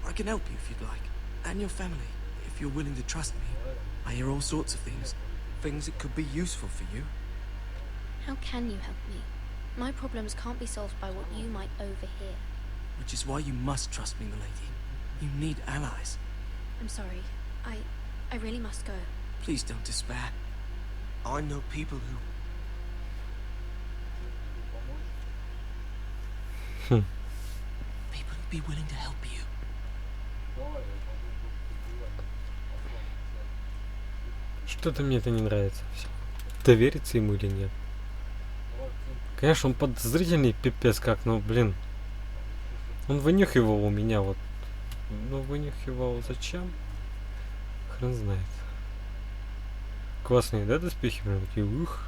I can help you if you'd like. And your family, if you're willing to trust me. I hear all sorts of things. Things that could be useful for you. How can you help me? My problems can't be solved by what you might overhear. Which is why you must trust me, my lady. You need allies. I'm sorry. I really must go. Please don't despair. I know people who... People who'd be willing to help you. Что-то мне это не нравится. Довериться ему или нет? Конечно, он подозрительный пипец как, но, блин. Он вынюхивал у меня вот. Ну, вынюхивал зачем? Хрен знает. Классные, да, доспехи? Прям такие, ух.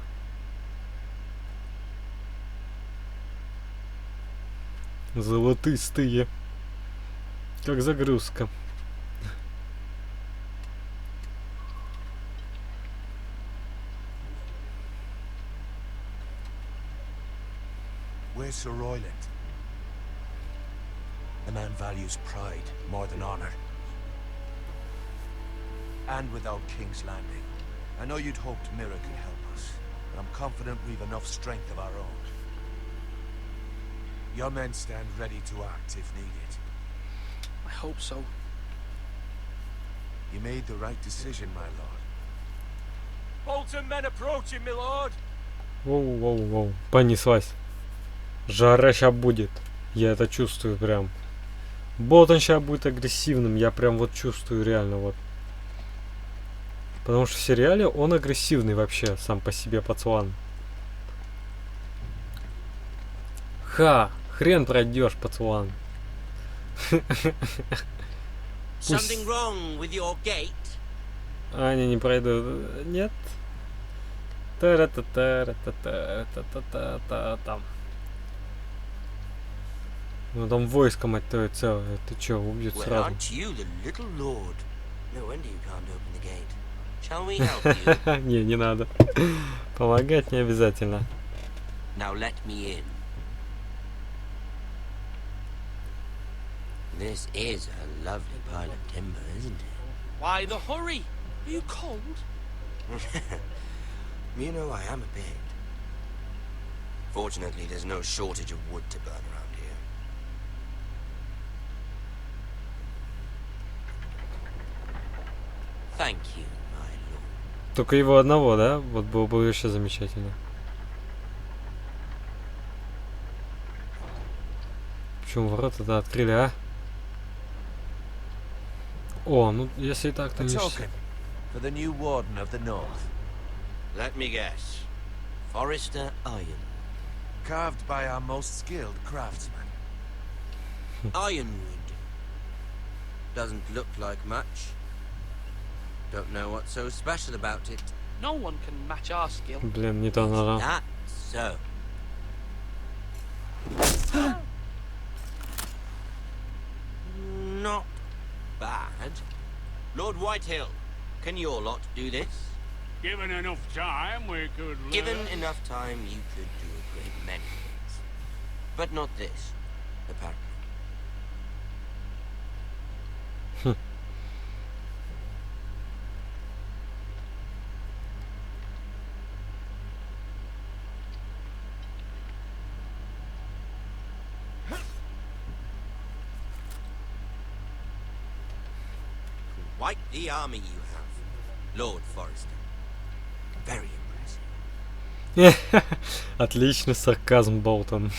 Золотистые. Как загрузка. Where's Sir Royland? The man values pride more than honor. And without King's Landing. I know you'd hoped Mira could help us, but I'm confident we've enough strength of our own. Your men stand ready to act if needed. I hope so. You made the right decision, my lord. Bolton men approaching, my lord. Воу-воу-воу. Понеслась. Жара ща будет. Я это чувствую прям. Болтон сейчас будет агрессивным. Я прям вот чувствую реально вот. Потому что в сериале он агрессивный вообще сам по себе пацан. Хрен пройдешь, пацан. Something wrong with your gate? Они не пройдут. Нет. Та-ра-та-та-ра-та-та-та-та-та-там. Ну там войско, мать твою, целое. Ты чё, убьют сразу. Не, не надо. Помогать не обязательно. Now let me in. This is a lovely pile of timber, isn't it? Why the hurry? Are you cold? You know, I am a bit. Fortunately, there's no shortage of wood to burn around here. Thank you, my lord. Только его одного, да? Вот было бы вообще замечательно. Почему ворота-то открыли, а? О, ну если и так, то не token for the new warden of the north. Let me guess. Forrester Iron. Carved by our most skilled craftsman. Ironwood. Doesn't look like much. Don't know what's so special about it. No one can match our skill. Блин, не то нажал. That's so. Not bad. Lord Whitehill, can your lot do this? Given enough time, we could learn. Given enough time, you could do a great many things. But not this, apparently. Quite the army you have, Lord Forrester. Very impressive. Отличный сарказм, Болтон.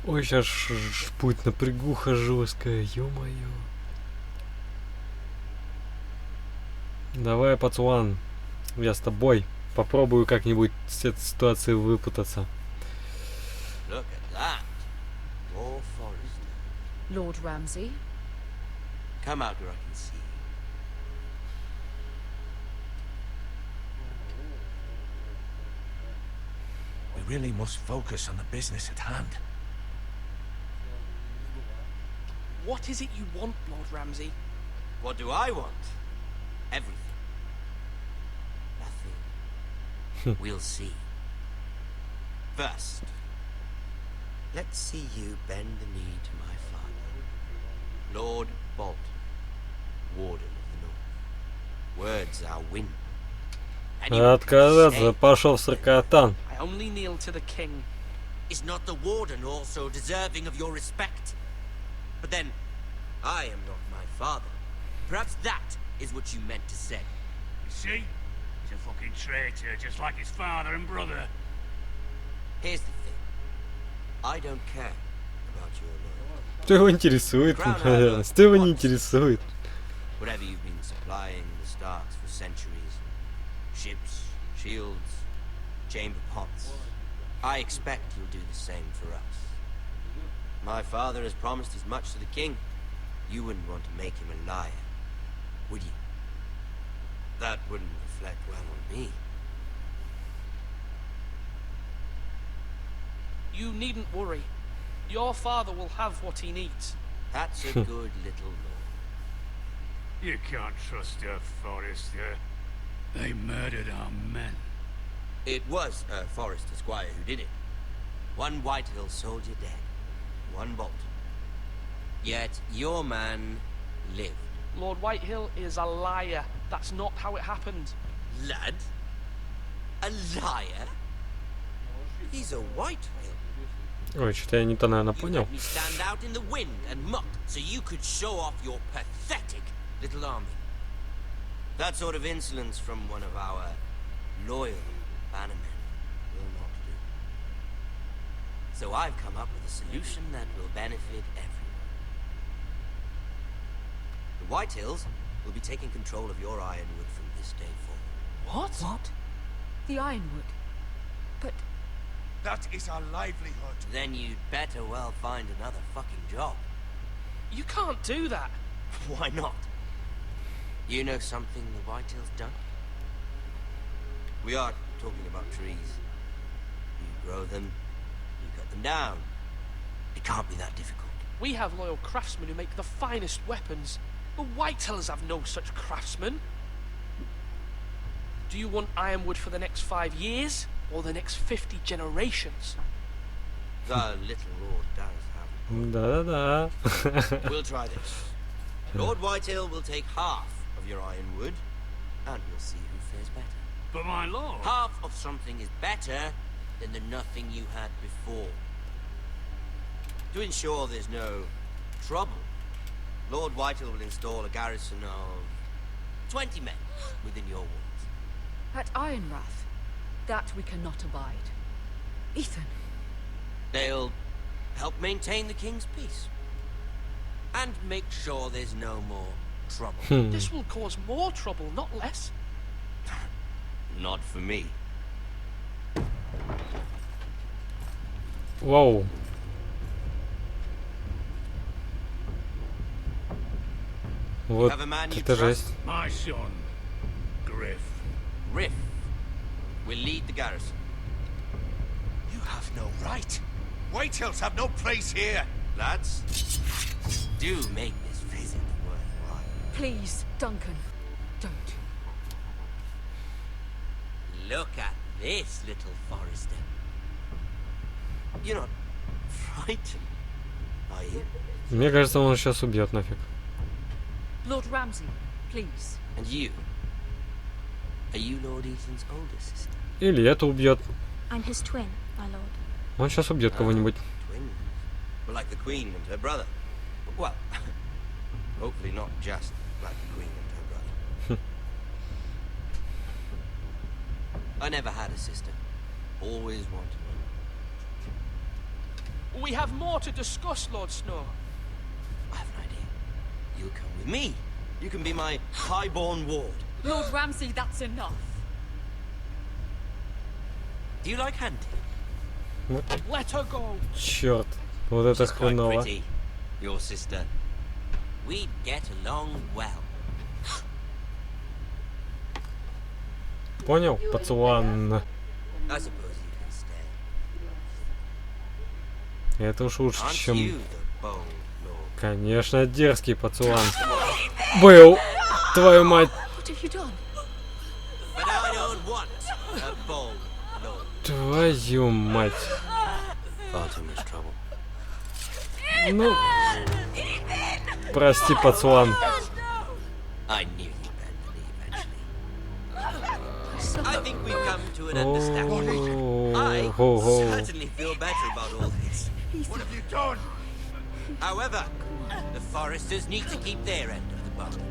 Ой, сейчас путь напрягуха жесткая, ё-моё. Давай, пацан, я с тобой. Попробую как-нибудь с этой ситуации выпутаться. Look at that. More Forrester. Lord Ramsay? Come out where I can see. We really must focus on the business at hand. What is it you want, Lord Ramsay? What do I want? Everything. Nothing. We'll see. First, let's see you bend the knee to my father, Lord Bolton, Warden of the North. Words are wind. Отказаться, пошел в сракотан. I only kneel to the king. Is not the Warden also deserving of your respect? But then, I am not my father. Perhaps that is what you meant to say. You see? He's a fucking traitor, just like his father and brother. Here's the thing. I don't care about your loyalty. Что его интересует, наверное? Что его не интересует? Whatever you've been supplying the Starks for centuries. Ships, shields, chamber pots. I expect you'll do the same for us. My father has promised as much to the king. You wouldn't want to make him a liar, would you? That wouldn't reflect well on me. You needn't worry. Your father will have what he needs. That's a good little lord. You can't trust her, Forrester. They murdered our men. It was a Forrester squire who did it. One Whitehill soldier dead. One Bolton. Yet your man lived. Lord Whitehill is a liar. That's not how it happened. Lad? A liar? He's a Whitehill. Ой, что-то я не то, наверное, понял. You stand out in the wind and mock so you could show off your pathetic little army. That sort of insolence from one of our loyal bannermen will not do. So I've come up with a solution that will benefit everyone. The Whitehills will be taking control of your ironwood from this day forward. What? The Ironwood? But... That is our livelihood. Then you'd better well find another fucking job. You can't do that. Why not? You know something the Whitehill's done? We are talking about trees. You grow them, you cut them down. It can't be that difficult. We have loyal craftsmen who make the finest weapons. The Whitehills have no such craftsmen. Do you want ironwood for the next 5 years, or the next 50 generations? The little lord does have. Да-да-да. We'll try this. Lord Whitehill will take half of your ironwood, and we'll see who fares better. But my lord... Half of something is better than the nothing you had before. To ensure there's no trouble, Lord Whitehill will install a garrison of 20 men within your walls. At Ironrath, that we cannot abide. Ethan. They'll help maintain the king's peace. And make sure there's no more trouble. This will cause more trouble, not less. Not for me. Вау. Вот это жесть. My son, Griff. Griff will lead the garrison. You have no right. Whitehills have no place here. Lads, do make this visit worthwhile. Please, Duncan, don't. Look at this, little Forester. You're not frightened, are you? Мне кажется, он сейчас убьет нафиг. Lord Ramsay, please. And you? Are you Lord Ethan's older sister? Или это убьет. I'm his twin, my lord. Он сейчас убьет кого-нибудь. Twins? Well, like the Queen and her brother. Well, hopefully not just like the Queen and her brother. I never had a sister. Always wanted one. We have more to discuss, Lord Snow. I have an idea. You'll come with me. You can be my highborn ward. Lord Ramsay, that's enough. Do you like hunting? Let her go. Черт, вот это She's quite хреново. pretty, your sister. We'd get along well. Понял, пацан? I suppose you can stay. Это уж лучше, Aren't чем... you the bold lord? Конечно, дерзкий пацан. Был! Твою мать! What have you done? But I don't want a bold lord. Твою мать. Far too much trouble. Ну... Прости, пацан. I knew you'd bend the knee eventually. I think we've come to an understanding. I certainly feel better about all this. What have you done? However, the Foresters need to keep their end of the bargain.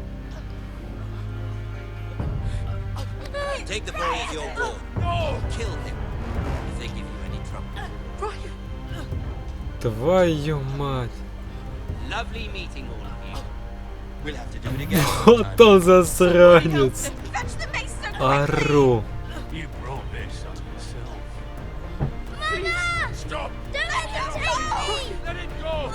Take the boy as your ward. No! Kill him if they give you any trouble. Твою мать. Lovely meeting all of you. We'll have to do it again. Вот он засранец. Ору. You brought this on yourself. Mama! Stop! Don't let him take me! Let it go!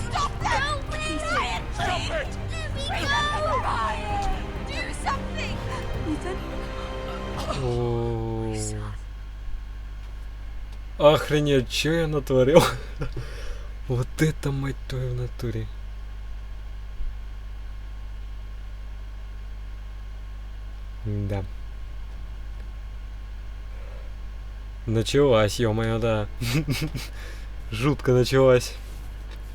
Stop that! Ryan, Stop it! let me go! Ryan, do something! Ethan? О. Охренеть, что я натворил? Вот это, мать твою, в натуре. Да. Началась, ё-моё, да. Жутко началась.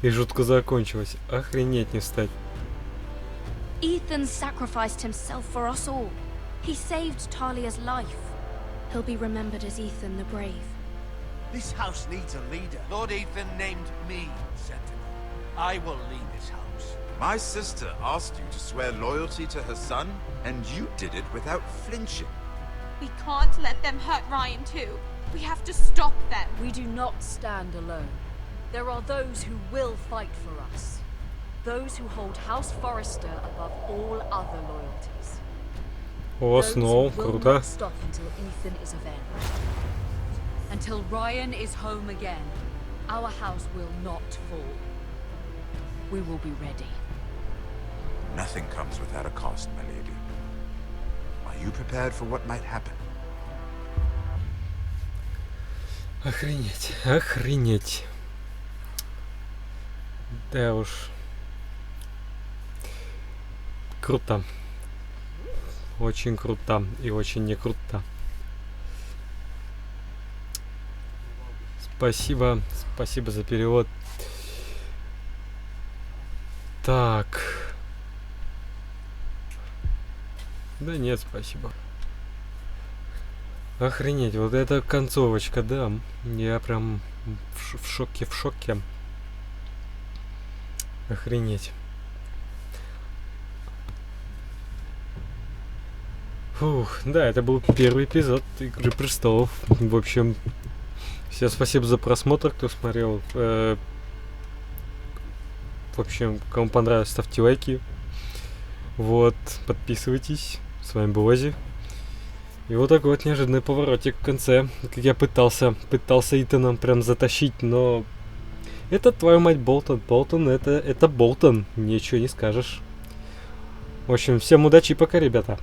И жутко закончилась. Охренеть не встать. Ethan sacrificed himself for us all. He saved Talia's life. He'll be remembered as Ethan the Brave. This house needs a leader. Lord Ethan named me Sentinel. I will lead this house. My sister asked you to swear loyalty to her son, and you did it without flinching. We can't let them hurt Ryan too. We have to stop them. We do not stand alone. There are those who will fight for us. Those who hold House Forrester above all other loyalties. О, Those Сноу, who will круто. not stop until Ethan is avenged. Until Ryan is home again, our house will not fall. We will be ready. Nothing comes without a cost, my lady. Are you prepared for what might happen? Охренеть, охренеть. Да уж. Круто. Очень круто и очень не круто. Спасибо, спасибо за перевод. Так. Да нет, спасибо. Охренеть, вот эта концовочка, да. Я прям в шоке, в шоке. Охренеть. Фух, да, это был первый эпизод Игры Престолов. В общем, всем спасибо за просмотр, кто смотрел. В общем, кому понравилось, ставьте лайки. Вот, подписывайтесь. С вами был Ози. И вот такой вот неожиданный поворотик в конце. Как я пытался Итаном прям затащить, но... Это, твою мать, Болтон. Болтон, это Болтон. Ничего не скажешь. В общем, всем удачи и пока, ребята.